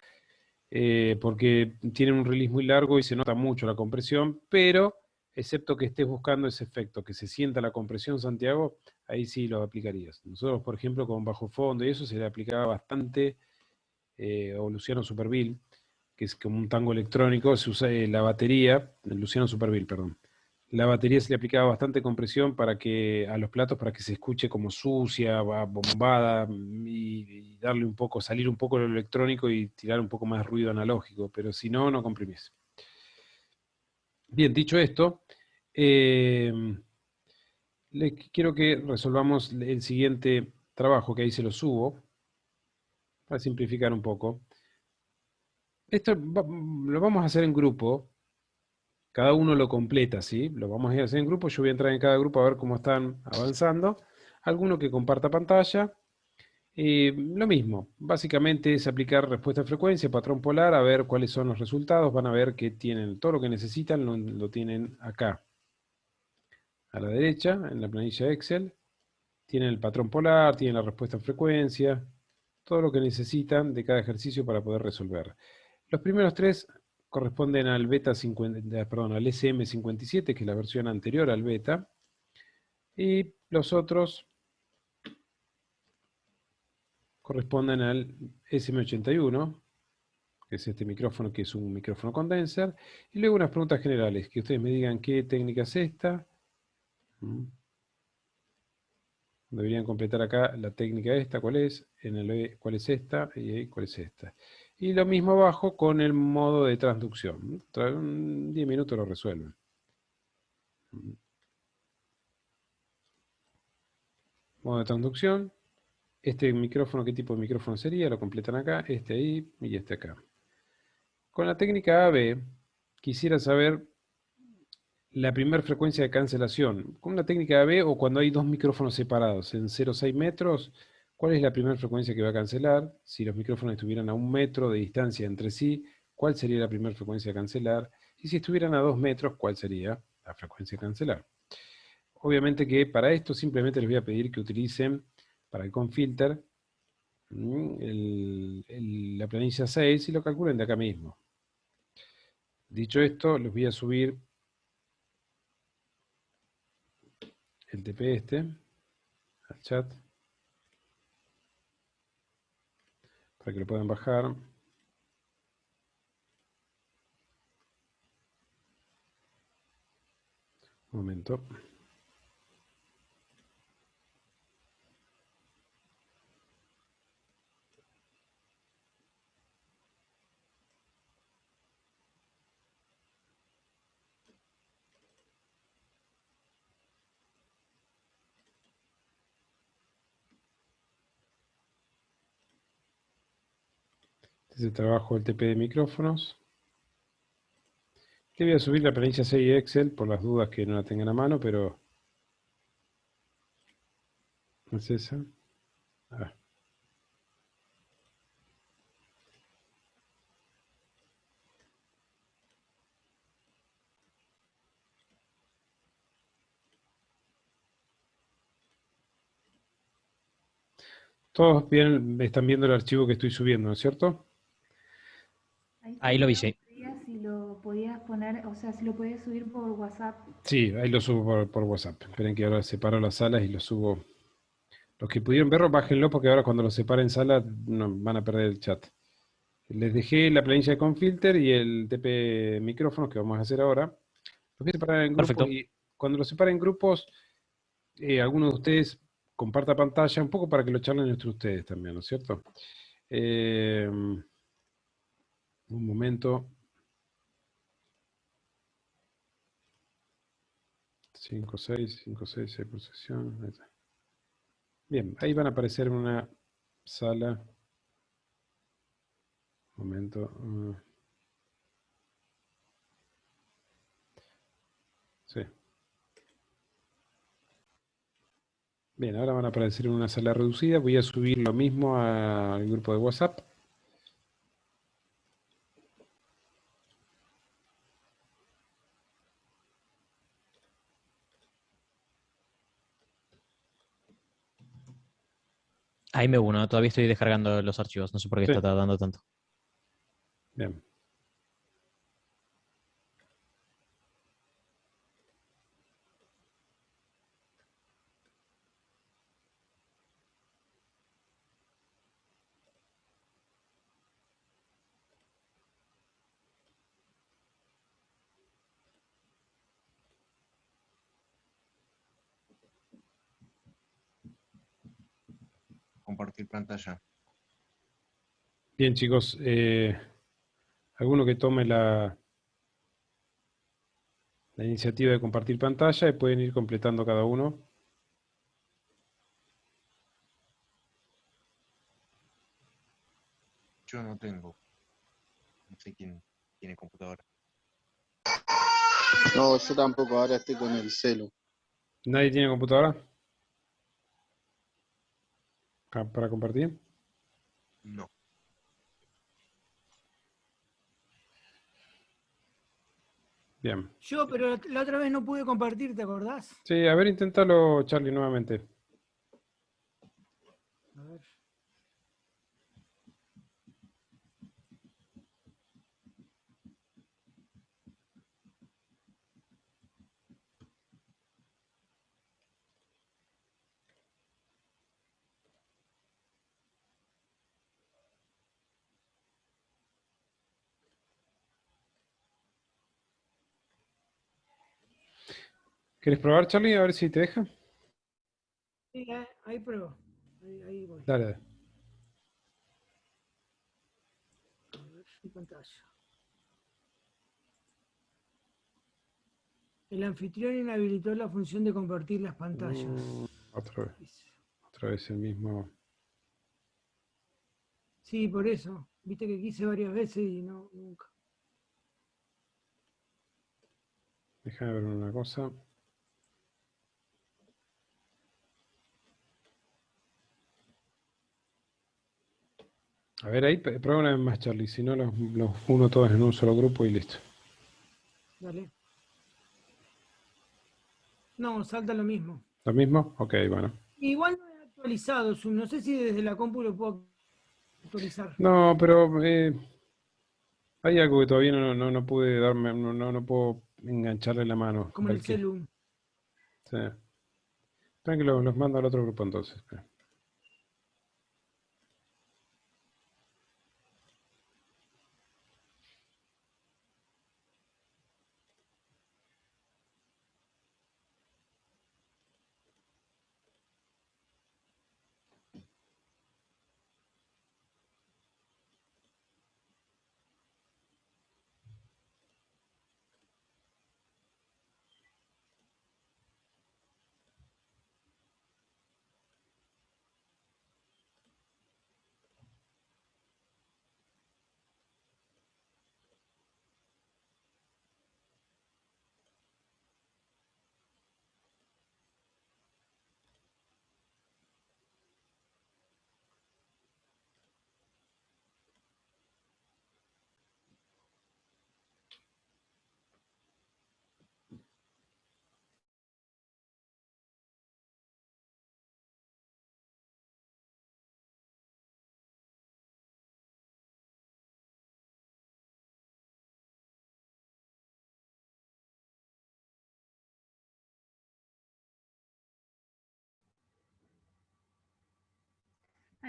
porque tienen un release muy largo y se nota mucho la compresión, pero excepto que estés buscando ese efecto, que se sienta la compresión, Santiago, ahí sí lo aplicarías. Nosotros, por ejemplo, con bajo fondo y eso se le aplicaba bastante, o Luciano Superville, que es como un tango electrónico, se usa la batería, Luciano Superville, perdón. La batería se le aplicaba bastante compresión para que a los platos, para que se escuche como sucia, bombada, y darle un poco, salir un poco lo electrónico y tirar un poco más ruido analógico, pero si no, no comprimís. Bien, dicho esto, quiero que resolvamos el siguiente trabajo, que ahí se lo subo, para simplificar un poco. Esto lo vamos a hacer en grupo, cada uno lo completa, ¿sí? Lo vamos a ir a hacer en grupo, yo voy a entrar en cada grupo a ver cómo están avanzando. Alguno que comparta pantalla. Lo mismo, básicamente es aplicar respuesta a frecuencia, patrón polar, a ver cuáles son los resultados. Van a ver que tienen todo lo que necesitan, lo tienen acá, a la derecha, en la planilla Excel. Tienen el patrón polar, tienen la respuesta a frecuencia, todo lo que necesitan de cada ejercicio para poder resolver. Los primeros tres corresponden al beta 50, perdón, al SM57, que es la versión anterior al beta, y los otros corresponden al SM81, que es este micrófono, que es un micrófono condenser, y luego unas preguntas generales, que ustedes me digan qué técnica es esta. Deberían completar acá la técnica esta, cuál es, en el E, cuál es esta, y ahí, cuál es esta. Y lo mismo abajo con el modo de transducción. 10 minutos lo resuelven. Modo de transducción. Este micrófono, ¿qué tipo de micrófono sería? Lo completan acá, este ahí y este acá. Con la técnica AB, quisiera saber la primera frecuencia de cancelación. Con una técnica AB o cuando hay dos micrófonos separados en 0,6 metros, ¿cuál es la primera frecuencia que va a cancelar? Si los micrófonos estuvieran a 1 metro de distancia entre sí, ¿cuál sería la primera frecuencia a cancelar? Y si estuvieran a 2 metros, ¿cuál sería la frecuencia a cancelar? Obviamente que para esto simplemente les voy a pedir que utilicen para el Confilter la planilla 6 y lo calculen de acá mismo. Dicho esto, les voy a subir el TP este al chat para que lo puedan bajar. Un momento. Este es el trabajo del TP de micrófonos. Le voy a subir la planilla 6 de Excel por las dudas que no la tengan a mano, pero no es esa. Ah. Todos bien, están viendo el archivo que estoy subiendo, ¿no es cierto? Ahí lo vi, sí. Si lo podías poner, o sea, si lo podías subir por WhatsApp. Sí, ahí lo subo por WhatsApp. Esperen que ahora separo las salas y lo subo. Los que pudieron verlo, bájenlo porque ahora cuando lo separen en sala van a perder el chat. Les dejé la planilla de Confilter y el TP micrófonos que vamos a hacer ahora. Los voy a separar en grupos Perfecto. y cuando los separen en grupos, alguno de ustedes comparta pantalla un poco para que lo charlen entre ustedes también, ¿no es cierto? Un momento. 5, 6, 5, 6, 6 por sesión. Ahí está. Bien, ahí van a aparecer en una sala. Un momento. Sí. Bien, ahora van a aparecer en una sala reducida. Voy a subir lo mismo al grupo de WhatsApp. Ahí me uno. Todavía estoy descargando los archivos. No sé por qué Sí, está tardando tanto. bien. Compartir pantalla. Bien, chicos. Alguno que tome la iniciativa de compartir pantalla y pueden ir completando cada uno. Yo no tengo. No sé quién tiene computadora. No, yo tampoco, ahora estoy con el celu. ¿Nadie tiene computadora para compartir? No. Bien. Yo, pero la otra vez no pude compartir, ¿te acordás? Sí, a ver, inténtalo, Charlie, nuevamente. A ver. ¿Quieres probar, Charlie? A ver si te deja. Sí, ahí pruebo. Ahí voy. Dale, dale. A ver, mi pantalla. El anfitrión inhabilitó la función de compartir las pantallas. Otra vez el mismo. Sí, por eso. Viste que quise varias veces y no, nunca. Déjame ver una cosa. A ver, ahí prueba una vez más, Charlie. Si no, los uno todos en un solo grupo y listo. Dale. No, salta lo mismo. ¿Lo mismo? Ok, bueno. Igual no he actualizado Zoom. No sé si desde la compu lo puedo actualizar. No, pero hay algo que todavía no pude darme, no puedo engancharle la mano. Como en el celu. Sí. Tranquilo, los mando al otro grupo entonces.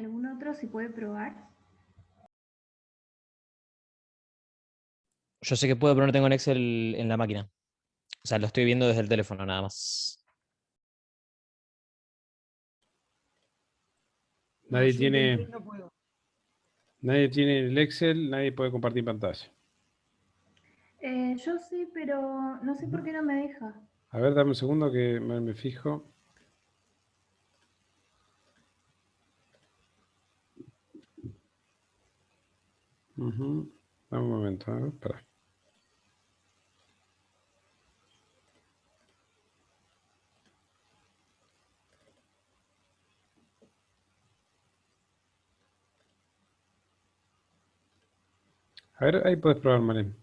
¿Algún otro se puede probar? Yo sé que puedo, pero no tengo en Excel en la máquina. O sea, lo estoy viendo desde el teléfono nada más. No, Nadie yo intenté y tiene, no puedo. nadie tiene el Excel, nadie puede compartir pantalla. Yo sí, pero no sé por qué no me deja. A ver, dame un segundo que me fijo. Ujú. Dame un momento, espera. A ver, ahí puedes probar, Malen.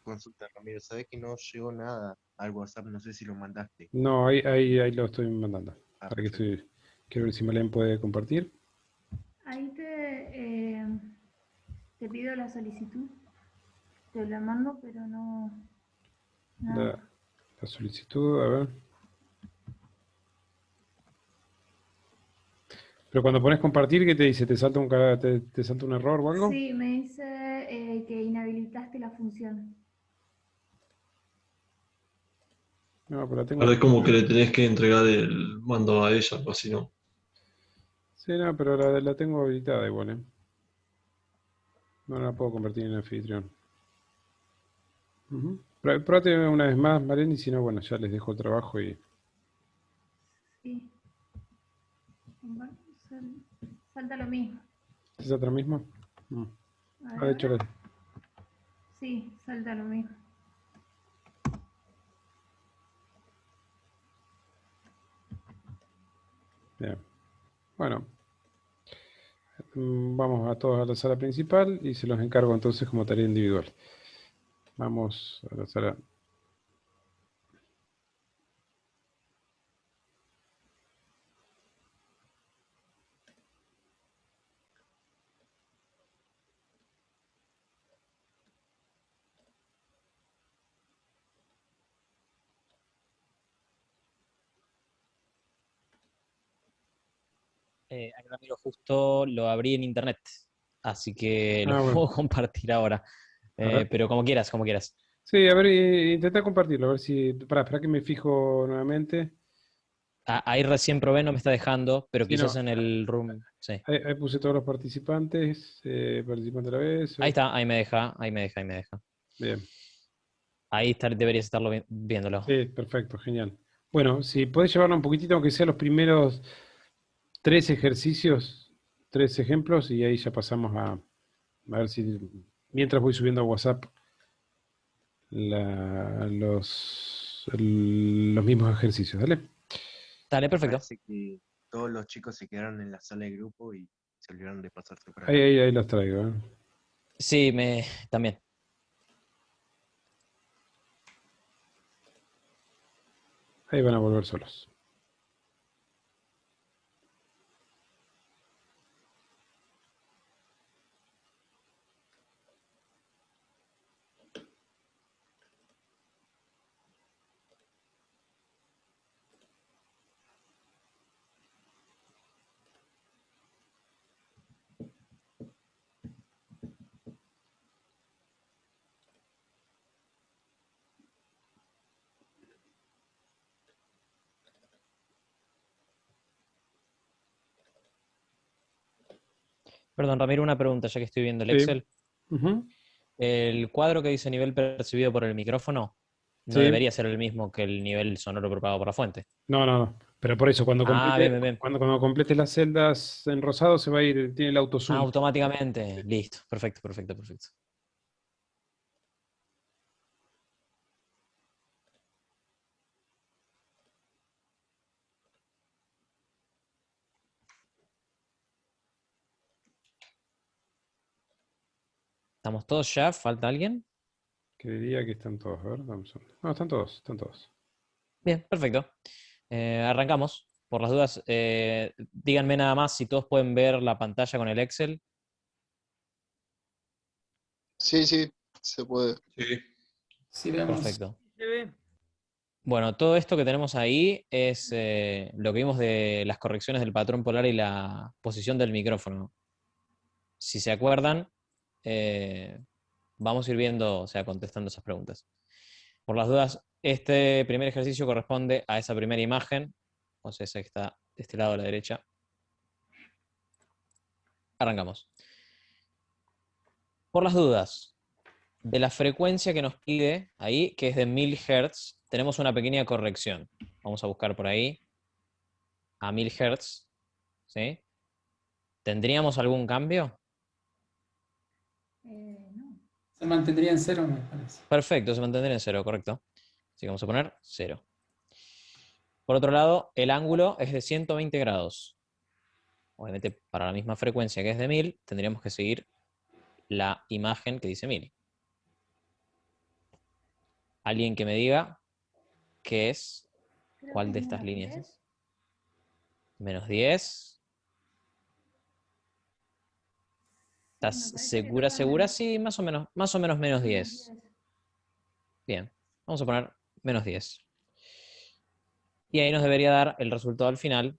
Consulta, Ramiro, ¿sabes que no llegó nada al WhatsApp? No sé si lo mandaste. No, ahí lo estoy mandando. Ah, Para que perfecto. quiero ver si Malen puede compartir. Ahí te pido la solicitud. Te la mando, pero no. La, Nada. la solicitud, a ver. Pero cuando pones compartir, ¿qué te dice? ¿Te salta te salta un error o algo? Sí, me dice que inhabilitaste la función. No, pero la tengo. Ahora es como que le tenés que entregar el mando a ella, algo así, ¿no? Sí, no, pero la tengo habilitada igual, ¿eh? No la puedo convertir en anfitrión. Ujú. Probate una vez más, Malen, y si no, bueno, ya les dejo el trabajo y... Sí. Igual, salta lo mismo. ¿Es otra misma? Mm. A Ah, ver de hecho, ahora. Sí, salta lo mismo. bien. Bueno, vamos a todos a la sala principal y se los encargo entonces como tarea individual. Vamos a la sala. Ramiro, justo lo abrí en internet, así que lo Ah, bueno, puedo compartir ahora. a ver. Pero como quieras, como quieras. Sí, a ver, intenta compartirlo, a ver si... Para que me fijo nuevamente. Ahí recién probé, no me está dejando, pero Sí, quizás no, en el room. Sí. ahí puse todos los participantes, participante a la vez. Ahí está, ahí me deja, ahí me deja, ahí me deja. Bien, Ahí deberías estarlo viéndolo. sí, perfecto, genial. Bueno, si podés llevarlo un poquitito, aunque sea los primeros 3 ejercicios, 3 ejemplos, y ahí ya pasamos a ver si, mientras voy subiendo a WhatsApp los mismos ejercicios, ¿dale? Dale, Me perfecto. parece que todos los chicos se quedaron en la sala de grupo y se olvidaron de pasarse para Ahí, acá. ahí los traigo, ¿eh? Sí, también. Ahí van a volver solos. Perdón, Ramiro, una pregunta, ya que estoy viendo el Sí. Excel. Ujú. El cuadro que dice nivel percibido por el micrófono no Sí. debería ser el mismo que el nivel sonoro propagado por la fuente. No, no, no. Pero por eso, Ah, bien, bien, bien. cuando complete las celdas en rosado, se va a ir, tiene el auto Ah, zoom. automáticamente. Listo. Perfecto, perfecto, perfecto. ¿Estamos todos ya? ¿Falta alguien? Creería que están todos, a ver, dame un segundo. No, están todos, están todos. Bien, perfecto. Arrancamos. Por las dudas, díganme nada más si todos pueden ver la pantalla con el Excel. Sí, sí, se puede. Sí. Sí, vemos. Perfecto. Se ve. Bueno, todo esto que tenemos ahí es lo que vimos de las correcciones del patrón polar y la posición del micrófono. Si se acuerdan, vamos a ir viendo, o sea, contestando esas preguntas. Por las dudas, este primer ejercicio corresponde a esa primera imagen, o sea, esa que está de este lado a la derecha. Arrancamos. Por las dudas, de la frecuencia que nos pide ahí, que es de 1000 Hz, tenemos una pequeña corrección. Vamos a buscar por ahí a 1000 Hz. ¿Sí? ¿Tendríamos algún cambio? No. Se mantendría en cero, me parece. Perfecto, se mantendría en cero, correcto. Así que vamos a poner 0. Por otro lado, el ángulo es de 120 grados. Obviamente, para la misma frecuencia que es de 1000, tendríamos que seguir la imagen que dice 1000. Alguien que me diga qué es, Creo cuál que de es estas menos líneas 10. es. Menos 10. Sí, me ¿Estás parece que segura, toca segura? menos, Sí, más o menos menos 10. 10. Bien, vamos a poner menos 10. Y ahí nos debería dar el resultado al final,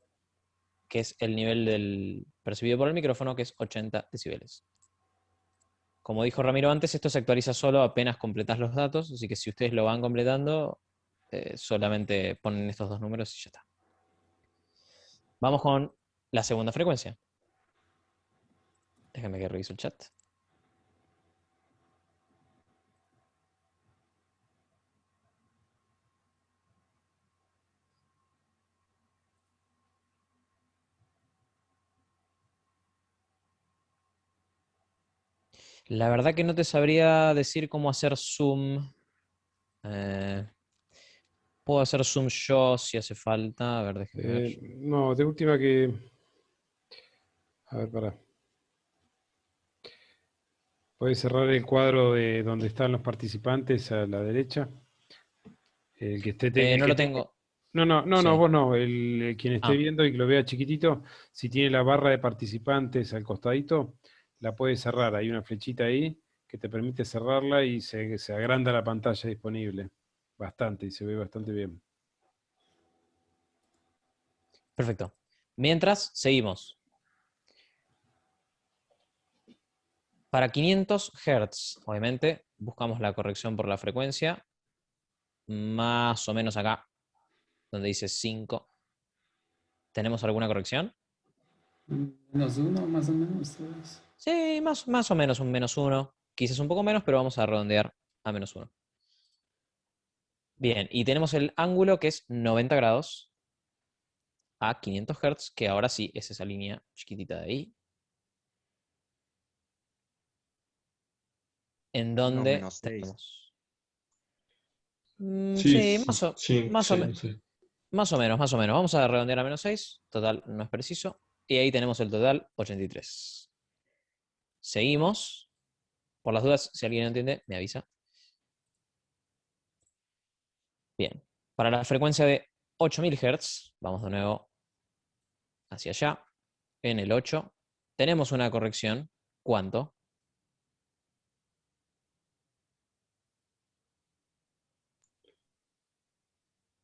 que es el nivel del percibido por el micrófono, que es 80 decibeles. Como dijo Ramiro antes, esto se actualiza solo apenas completás los datos, así que si ustedes lo van completando, solamente ponen estos dos números y ya está. Vamos con la segunda frecuencia. Déjenme que reviso el chat. La verdad que no te sabría decir cómo hacer zoom. Puedo hacer zoom yo si hace falta. A ver, déjenme ver. No, de última que... A ver, pará. Puedes cerrar el cuadro de donde están los participantes a la derecha. El que esté... el No que lo esté- tengo. No, Sí. vos no. Quien esté Ah, viendo y que lo vea chiquitito, si tiene la barra de participantes al costadito, la puedes cerrar. Hay una flechita ahí que te permite cerrarla y se agranda la pantalla disponible. Bastante, y se ve bastante bien. perfecto. Mientras, seguimos. Para 500 Hz, obviamente, buscamos la corrección por la frecuencia. Más o menos acá, donde dice 5. ¿Tenemos alguna corrección? Menos uno, más o menos. ¿Sabes? Sí, más o menos un -1. Quizás un poco menos, pero vamos a redondear a -1. Bien, y tenemos el ángulo que es 90 grados a 500 Hz, que ahora sí es esa línea chiquitita de ahí. En Unos donde menos 6. tenemos... Sí, sí, sí, sí, más o sí, menos. sí. Más o menos, más o menos. Vamos a redondear a -6. Total, no es preciso. Y ahí tenemos el total, 83. Seguimos. Por las dudas, si alguien no entiende, me avisa. Bien. Para la frecuencia de 8000 Hz, vamos de nuevo hacia allá. En el 8 tenemos una corrección. ¿Cuánto?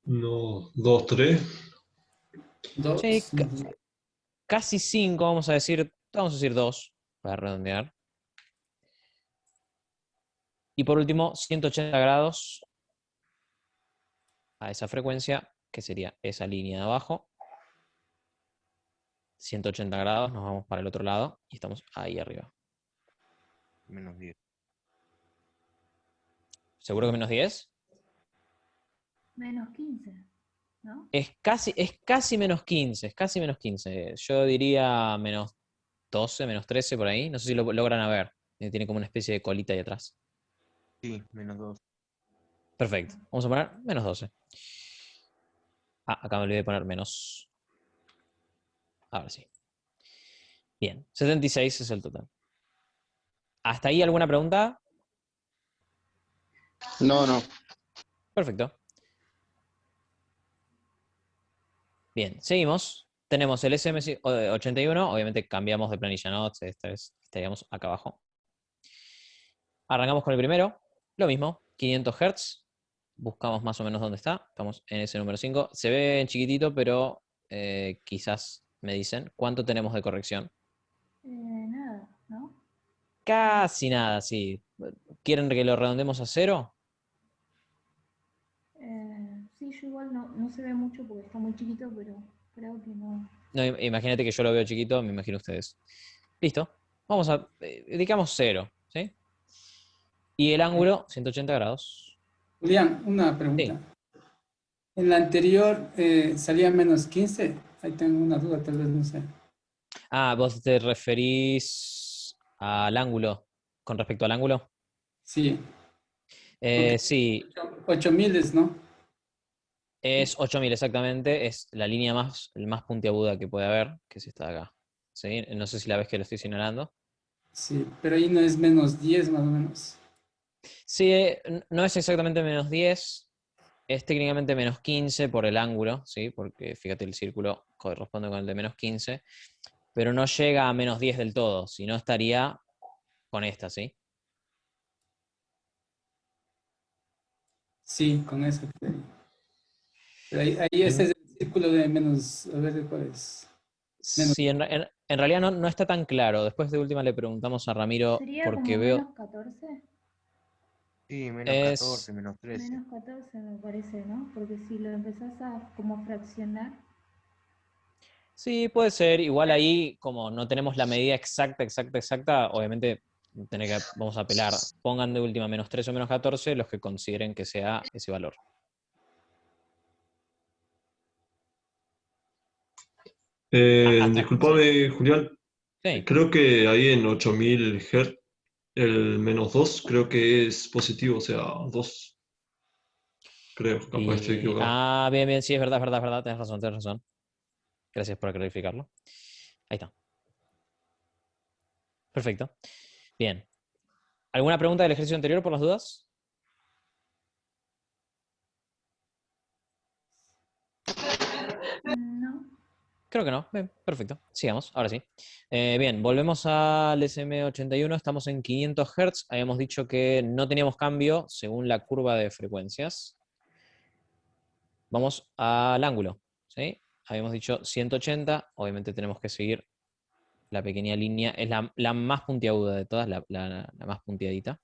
No, 2, 3. Sí, Dos. casi 5, vamos a decir 2 para redondear. Y por último, 180 grados a esa frecuencia, que sería esa línea de abajo. 180 grados, nos vamos para el otro lado y estamos ahí arriba. Menos 10. ¿Seguro que -10? Menos 15, ¿no? Es casi -15, es casi -15. Yo diría -12, -13 por ahí. No sé si lo logran ver. Tiene como una especie de colita ahí atrás. Sí, menos 2. Perfecto. Vamos a poner -12. Ah, acá me olvidé de poner menos. Ahora sí. Bien, 76 es el total. ¿Hasta ahí alguna pregunta? No, no. Perfecto. Bien, seguimos. Tenemos el SM81, obviamente cambiamos de planilla, ¿no? Estaríamos acá abajo. Arrancamos con el primero. Lo mismo, 500 Hz. buscamos más o menos dónde está. Estamos en ese número 5. Se ve en chiquitito, pero quizás me dicen cuánto tenemos de corrección. Nada, ¿no? Casi nada, sí. ¿Quieren que lo redondemos a 0? Sí, yo igual no se ve mucho porque está muy chiquito, pero creo que no. No, imagínate que yo lo veo chiquito, me imagino ustedes. Listo. Vamos a... dedicamos 0, ¿sí? Y el ángulo, 180 grados. Julián, una Sí. pregunta. En la anterior salía menos 15. Ahí tengo una duda, tal vez no sé. Ah, vos te referís al ángulo, con respecto al ángulo. Sí, porque Sí, 8000, ¿no? es 8000 exactamente, es la línea más puntiaguda que puede haber, que es esta de acá. ¿Sí? No sé si la ves que lo estoy señalando. Sí, pero ahí no es menos 10 más o menos. Sí, no es exactamente menos 10, es técnicamente menos 15 por el ángulo, ¿sí? Porque fíjate, el círculo corresponde con el de menos 15, pero no llega a menos 10 del todo, si no estaría con esta, ¿sí? Sí, con eso. Pero ahí ese es el círculo de menos, a ver cuál es. Menos. Sí, en realidad no está tan claro. Después de última le preguntamos a Ramiro ¿Sería porque como veo... menos 14? Sí, menos Es... 14, menos 13. Menos 14 me parece, ¿no? Porque si lo empezás a como fraccionar. Sí, puede ser. Igual ahí, como no tenemos la medida exacta, obviamente vamos a apelar. Pongan de última menos 13 o menos 14 los que consideren que sea ese valor. Disculpame, Julián. Sí. Creo que ahí en 8000 Hz el -2 creo que es positivo, o sea, 2. Creo, capaz estoy equivocado. Bien, sí, es verdad, tienes razón. Gracias por clarificarlo. Ahí está. Perfecto. Bien. ¿Alguna pregunta del ejercicio anterior por las dudas? No. Creo que no. Bien, perfecto. Sigamos, ahora sí. Bien, volvemos al SM81. Estamos en 500 Hz. Habíamos dicho que no teníamos cambio según la curva de frecuencias. Vamos al ángulo, ¿sí? Habíamos dicho 180. Obviamente tenemos que seguir la pequeña línea. Es la más puntiaguda de todas, la más puntiadita.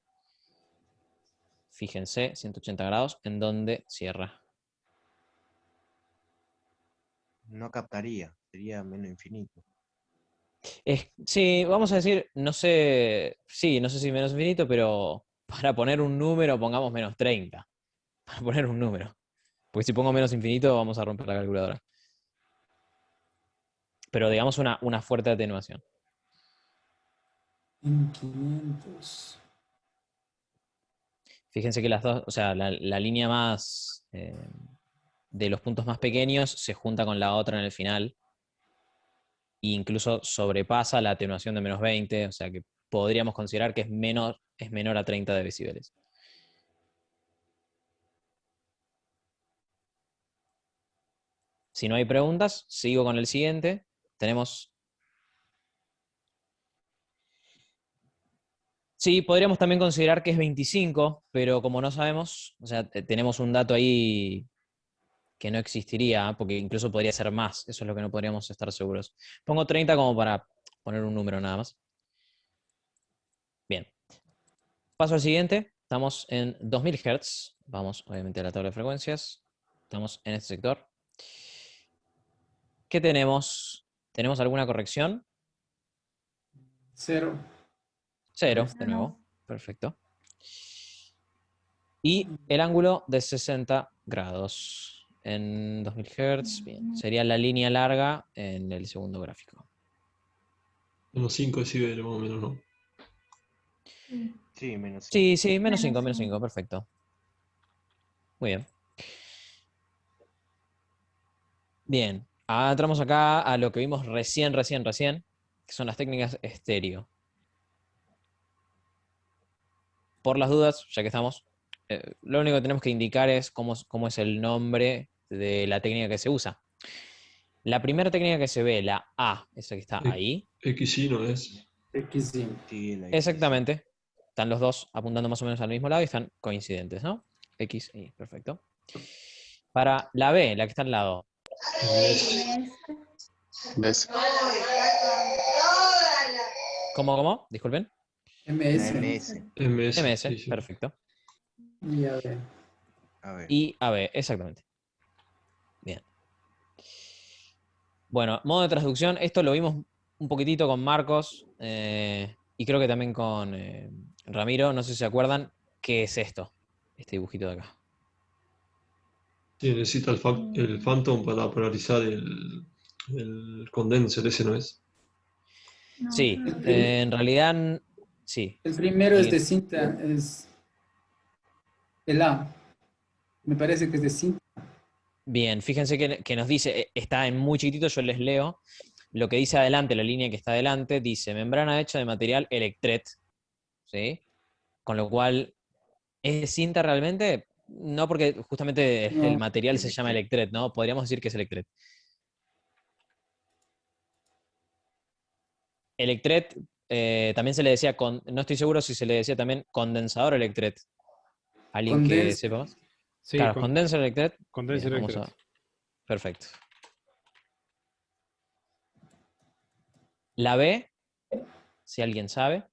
Fíjense, 180 grados, en donde cierra. No captaría, sería menos infinito. Sí, vamos a decir, no sé si menos infinito, pero para poner un número pongamos menos 30. Para poner un número. Porque si pongo menos infinito vamos a romper la calculadora. Pero digamos una fuerte atenuación. En 500. Fíjense que las dos, o sea, la línea más de los puntos más pequeños se junta con la otra en el final. E incluso sobrepasa la atenuación de menos 20, o sea que podríamos considerar que es menor a 30 decibeles. Si no hay preguntas, sigo con el siguiente. Tenemos... Sí, podríamos también considerar que es 25, pero como no sabemos, o sea, tenemos un dato ahí que no existiría, porque incluso podría ser más. Eso es lo que no podríamos estar seguros. Pongo 30 como para poner un número nada más. Bien. Paso al siguiente. Estamos en 2000 Hz. Vamos, obviamente, a la tabla de frecuencias. Estamos en este sector. ¿Qué tenemos? ¿Tenemos alguna corrección? 0. 0, de No. nuevo. Perfecto. Y el ángulo de 60 grados. En 2000 Hz, bien. Sería la línea larga en el segundo gráfico. Menos 5 decibeles más o menos, ¿no? Sí. Sí, menos 5. Sí, menos 5, Menos menos 5, cinco. perfecto. Muy bien. Bien, ahora entramos acá a lo que vimos recién, que son las técnicas estéreo. Por las dudas, ya que estamos, lo único que tenemos que indicar es cómo es el nombre de la técnica que se usa. La primera técnica que se ve, la A, esa que está ahí. XY no es. XY. Sí, la XY. Exactamente. Están los dos apuntando más o menos al mismo lado y están coincidentes, ¿no? X, Y, perfecto. Para la B, la que está al lado. MS. ¿Ves? ¿Cómo? Disculpen. MS. MS. MS, MS, sí, sí. perfecto. Y a ver. A ver. Y AB, exactamente. Bien. Bueno, modo de traducción, esto lo vimos un poquitito con Marcos y creo que también con Ramiro, no sé si se acuerdan, ¿qué es esto? Este dibujito de acá. Sí, necesita el Phantom para polarizar el condenser, ese no es. No, Sí, yo no El, lo prim- en realidad, sí. el primero es Alguien- de cinta, es el A. Me parece que es de cinta. Bien, fíjense que nos dice, está en muy chiquitito, yo les leo. Lo que dice adelante, la línea que está adelante, dice membrana hecha de material Electret, ¿sí? Con lo cual, ¿es cinta realmente? No, porque justamente el No. material se llama Electret, ¿no? Podríamos decir que es Electret. Electret también se le decía, no estoy seguro si se le decía también condensador Electret. ¿Alguien que Condensa. sepa más? Sí, Claro, condenser Electret. condenser Bien, vamos electret. Perfecto. La B, si alguien sabe.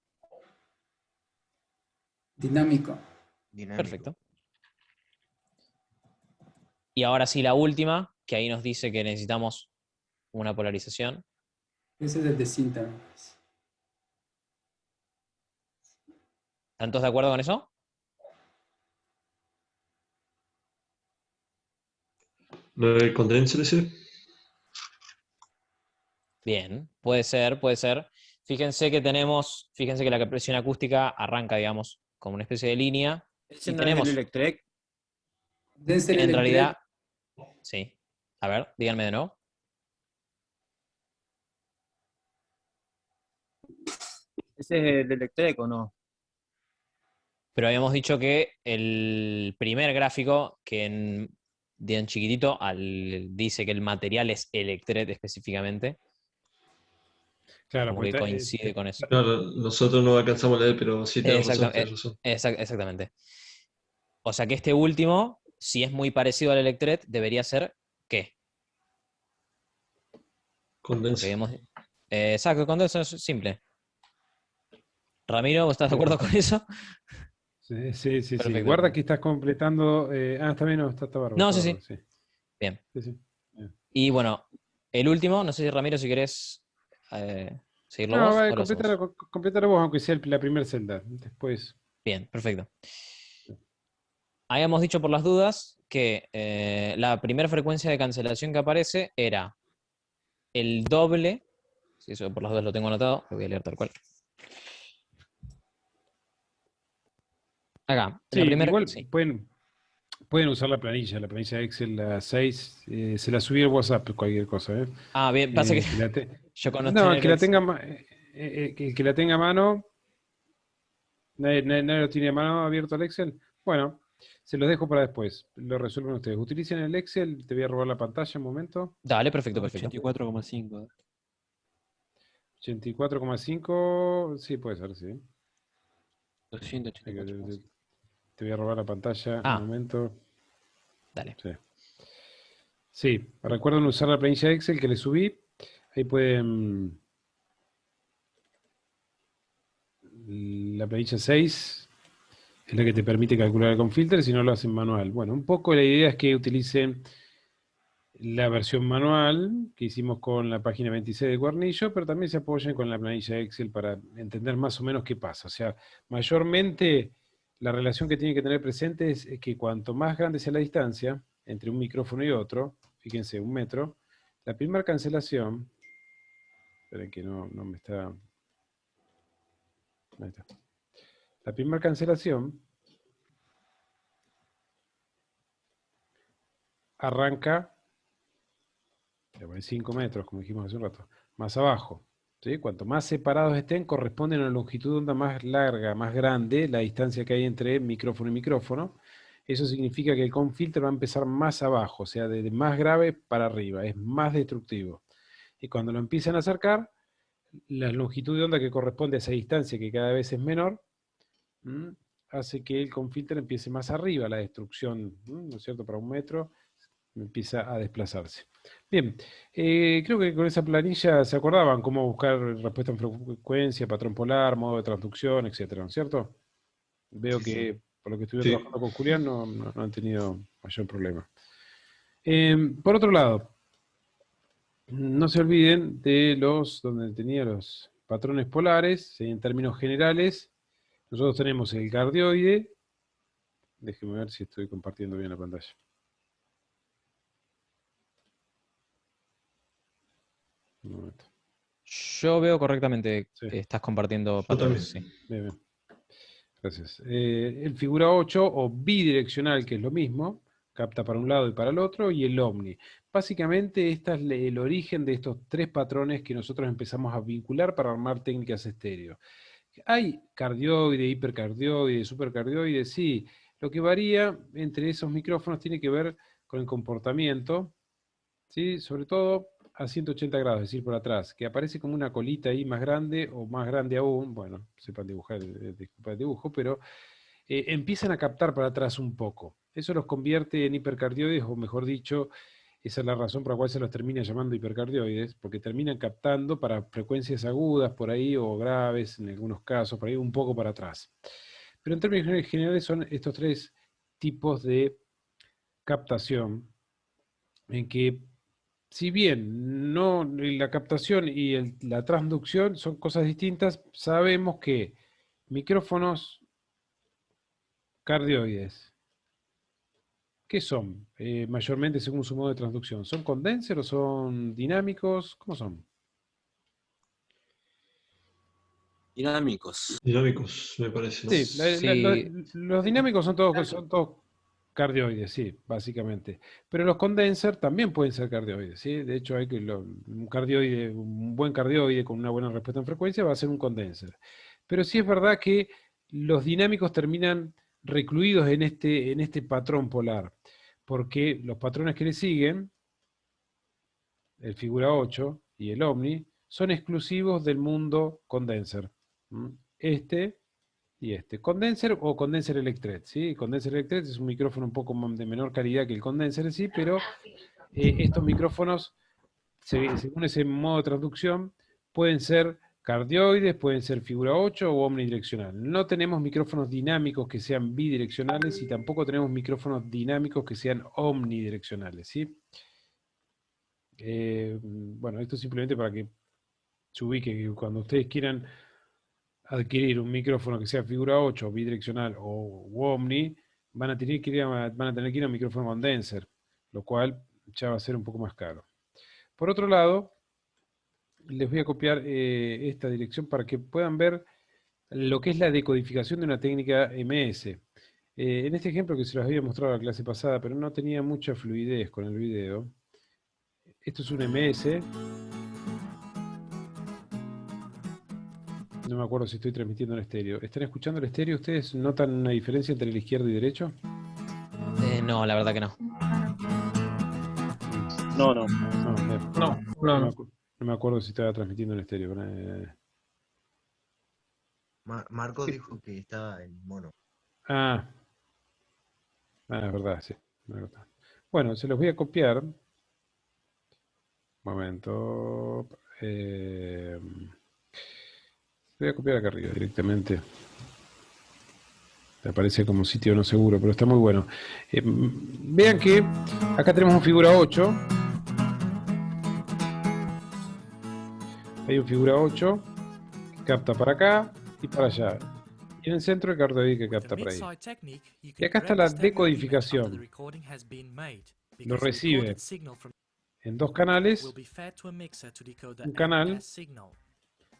Dinámico. Dinámico. Perfecto. Y ahora sí, la última, que ahí nos dice que necesitamos una polarización. Ese es el de cinta. Me parece. ¿Están todos de acuerdo con eso? ¿No es el condenser ese? Bien, puede ser, puede ser. Fíjense que la presión acústica arranca, digamos, como una especie de línea. Ese Y no es el tenemos, Electrek. Condenser en Electret. realidad, sí. A ver, díganme de nuevo. Ese es el Electrek, ¿o no? Pero habíamos dicho que el primer gráfico, que en chiquitito dice que el material es Electret específicamente, Claro, como pues que coincide con eso. Claro, nosotros no alcanzamos a leer, pero sí tenés razón, tenés razón. Exactamente. O sea que este último, si es muy parecido al Electret, debería ser ¿qué? Porque Condenser. hemos... exacto, con eso es simple. Ramiro, ¿vos estás de acuerdo con eso? sí, sí, sí, sí. Perfecto. Guarda que estás completando. Está bien, no, está bárbaro, No, está sí, bárbaro, sí. sí. Bien. Sí, sí. Bien. Y bueno, el último, no sé si Ramiro, si querés seguirlo No, vos vale, o lo hacemos. completalo vos, aunque sea la primera celda. Después. Bien, perfecto. Habíamos dicho por las dudas que la primera frecuencia de cancelación que aparece era el doble. Si eso por las dudas lo tengo anotado, lo voy a leer tal cual. Acá, Sí, la primera. igual Sí. pueden usar la planilla Excel, la 6. Se la subí al WhatsApp, cualquier cosa, ¿eh? Ah, bien, pasa que Que la te- yo con no No, el tener que la tenga, Excel. que la tenga a mano. Nadie lo tiene a mano abierto el Excel. Bueno, se los dejo para después. Lo resuelven ustedes. Utilicen el Excel. Te voy a robar la pantalla un momento. Dale, perfecto, perfecto. 84,5. 84,5. Sí, puede ser, sí. 284,5. Te voy a robar la pantalla un Ah, momento. dale. Sí. Sí, recuerden usar la planilla Excel que les subí. Ahí pueden. La planilla 6 es la que te permite calcular con filter, si no lo hacen manual. Bueno, un poco la idea es que utilicen la versión manual que hicimos con la página 26 de Cuernillo, pero también se apoyen con la planilla Excel para entender más o menos qué pasa. O sea, mayormente la relación que tienen que tener presente es que cuanto más grande sea la distancia entre un micrófono y otro, fíjense, 1 metro, la primera cancelación, esperen que no me está... Ahí está. La primera cancelación arranca en 5 metros, como dijimos hace un rato, más abajo. ¿Sí? Cuanto más separados estén, corresponden a una longitud de onda más larga, más grande, la distancia que hay entre micrófono y micrófono. Eso significa que el confilter va a empezar más abajo, o sea, de más grave para arriba, es más destructivo. Y cuando lo empiezan a acercar, la longitud de onda que corresponde a esa distancia, que cada vez es menor, hace que el confilter empiece más arriba, la destrucción, ¿no es cierto? Para 1 metro, empieza a desplazarse. Bien, creo que con esa planilla se acordaban cómo buscar respuesta en frecuencia, patrón polar, modo de transducción, etcétera, ¿no es cierto? Veo Sí, que, sí. por lo que estuve Sí. trabajando con Julián, no han tenido mayor problema. Por otro lado, no se olviden de donde tenía los patrones polares, en términos generales. Nosotros tenemos el cardioide. Déjenme ver si estoy compartiendo bien la pantalla. Un momento. Yo veo correctamente Sí. que estás compartiendo Yo patrones, también. sí. Bien, bien. Gracias. El figura 8 o bidireccional, que es lo mismo, capta para un lado y para el otro, y el omni. Básicamente, este es el origen de estos 3 patrones que nosotros empezamos a vincular para armar técnicas estéreo. Hay cardioide, hipercardioide, supercardioide, sí. Lo que varía entre esos micrófonos tiene que ver con el comportamiento, ¿sí? Sobre todo a 180 grados, es decir, por atrás, que aparece como una colita ahí más grande o más grande aún, bueno, sepan dibujar, disculpa el dibujo, pero empiezan a captar para atrás un poco. Eso los convierte en hipercardioides, o mejor dicho, esa es la razón por la cual se los termina llamando hipercardioides, porque terminan captando para frecuencias agudas por ahí o graves en algunos casos, por ahí un poco para atrás. Pero en términos generales son estos 3 tipos de captación en que, si bien no la captación y la transducción son cosas distintas, sabemos que micrófonos cardioides, ¿qué son? Mayormente según su modo de transducción. ¿Son condenser o son dinámicos? ¿Cómo son? Dinámicos. Dinámicos, me parece, ¿no? Sí, Sí, los dinámicos son todos cardioides, sí, básicamente. Pero los condenser también pueden ser cardioides, ¿sí? De hecho, hay que un buen cardioide con una buena respuesta en frecuencia va a ser un condenser. Pero sí es verdad que los dinámicos terminan recluidos en este patrón polar, porque los patrones que le siguen, el figura 8 y el omni, son exclusivos del mundo condenser. Este y este. Condenser o condenser electret, ¿sí? Condenser electret es un micrófono un poco de menor calidad que el condenser en sí, pero estos micrófonos, según ese modo de transducción, pueden ser cardioides, pueden ser figura 8 o omnidireccional. No tenemos micrófonos dinámicos que sean bidireccionales y tampoco tenemos micrófonos dinámicos que sean omnidireccionales, ¿sí? Bueno, esto simplemente para que se ubique, que cuando ustedes quieran adquirir un micrófono que sea figura 8, bidireccional o omni, van a tener que ir a un micrófono condenser, lo cual ya va a ser un poco más caro. Por otro lado, les voy a copiar esta dirección para que puedan ver lo que es la decodificación de una técnica MS. En este ejemplo que se los había mostrado la clase pasada, pero no tenía mucha fluidez con el video. Esto es un MS. No me acuerdo si estoy transmitiendo en estéreo. ¿Están escuchando el estéreo? ¿Ustedes notan una diferencia entre el izquierdo y derecho? no, la verdad que no. No, no. No me acuerdo si estaba transmitiendo en estéreo. Marcos dijo que estaba en mono. Es verdad, sí. Es verdad. Bueno, se los voy a copiar. Un momento. Voy a copiar acá arriba directamente. Me aparece como sitio no seguro, pero está muy bueno. Vean que acá tenemos un figura 8. Hay un figura 8 que capta para acá y para allá. Y en el centro el cardioide que capta para ahí. Y acá está la decodificación. Lo recibe en 2 canales. Un canal,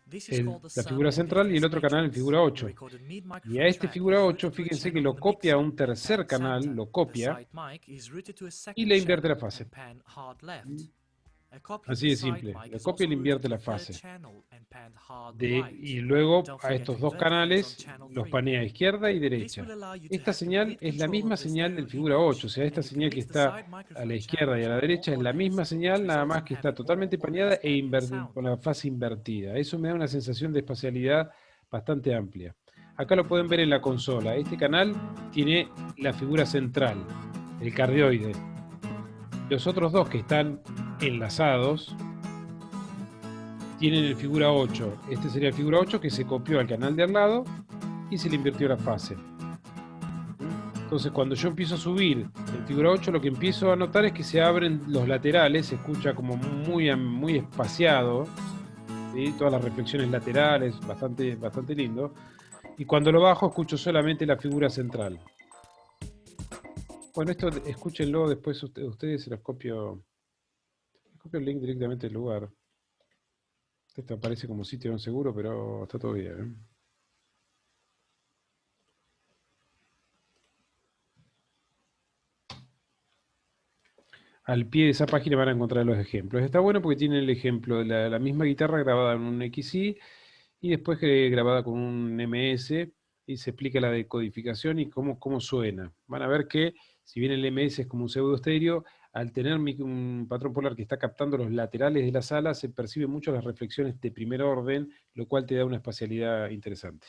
la figura central, y el otro canal, el figura 8. Y a este figura 8, fíjense que lo copia a un tercer canal, lo copia y le invierte la fase. Así de simple. Le copia y le invierte la fase. Y luego a estos 2 canales los panea a izquierda y derecha. Esta señal es la misma señal del figura 8, o sea, esta señal que está a la izquierda y a la derecha es la misma señal, nada más que está totalmente paneada con la fase invertida. Eso me da una sensación de espacialidad bastante amplia. Acá lo pueden ver en la consola. Este canal tiene la figura central, el cardioide. Los otros dos que están enlazados tienen el figura 8. Este sería el figura 8 que se copió al canal de al lado y se le invirtió la fase. Entonces cuando yo empiezo a subir el figura 8, lo que empiezo a notar es que se abren los laterales, se escucha como muy espaciado, ¿sí? Todas las reflexiones laterales, bastante lindo. Y cuando lo bajo escucho solamente la figura central. Bueno, esto escúchenlo después ustedes, se los copio el link directamente del lugar. Esto aparece como sitio no seguro, pero está todo bien, ¿eh? Al pie de esa página van a encontrar los ejemplos. Está bueno porque tienen el ejemplo de la misma guitarra grabada en un XY y después grabada con un MS y se explica la decodificación y cómo suena. Van a ver que si bien el MS es como un pseudo estéreo, al tener un patrón polar que está captando los laterales de la sala, se perciben mucho las reflexiones de primer orden, lo cual te da una espacialidad interesante.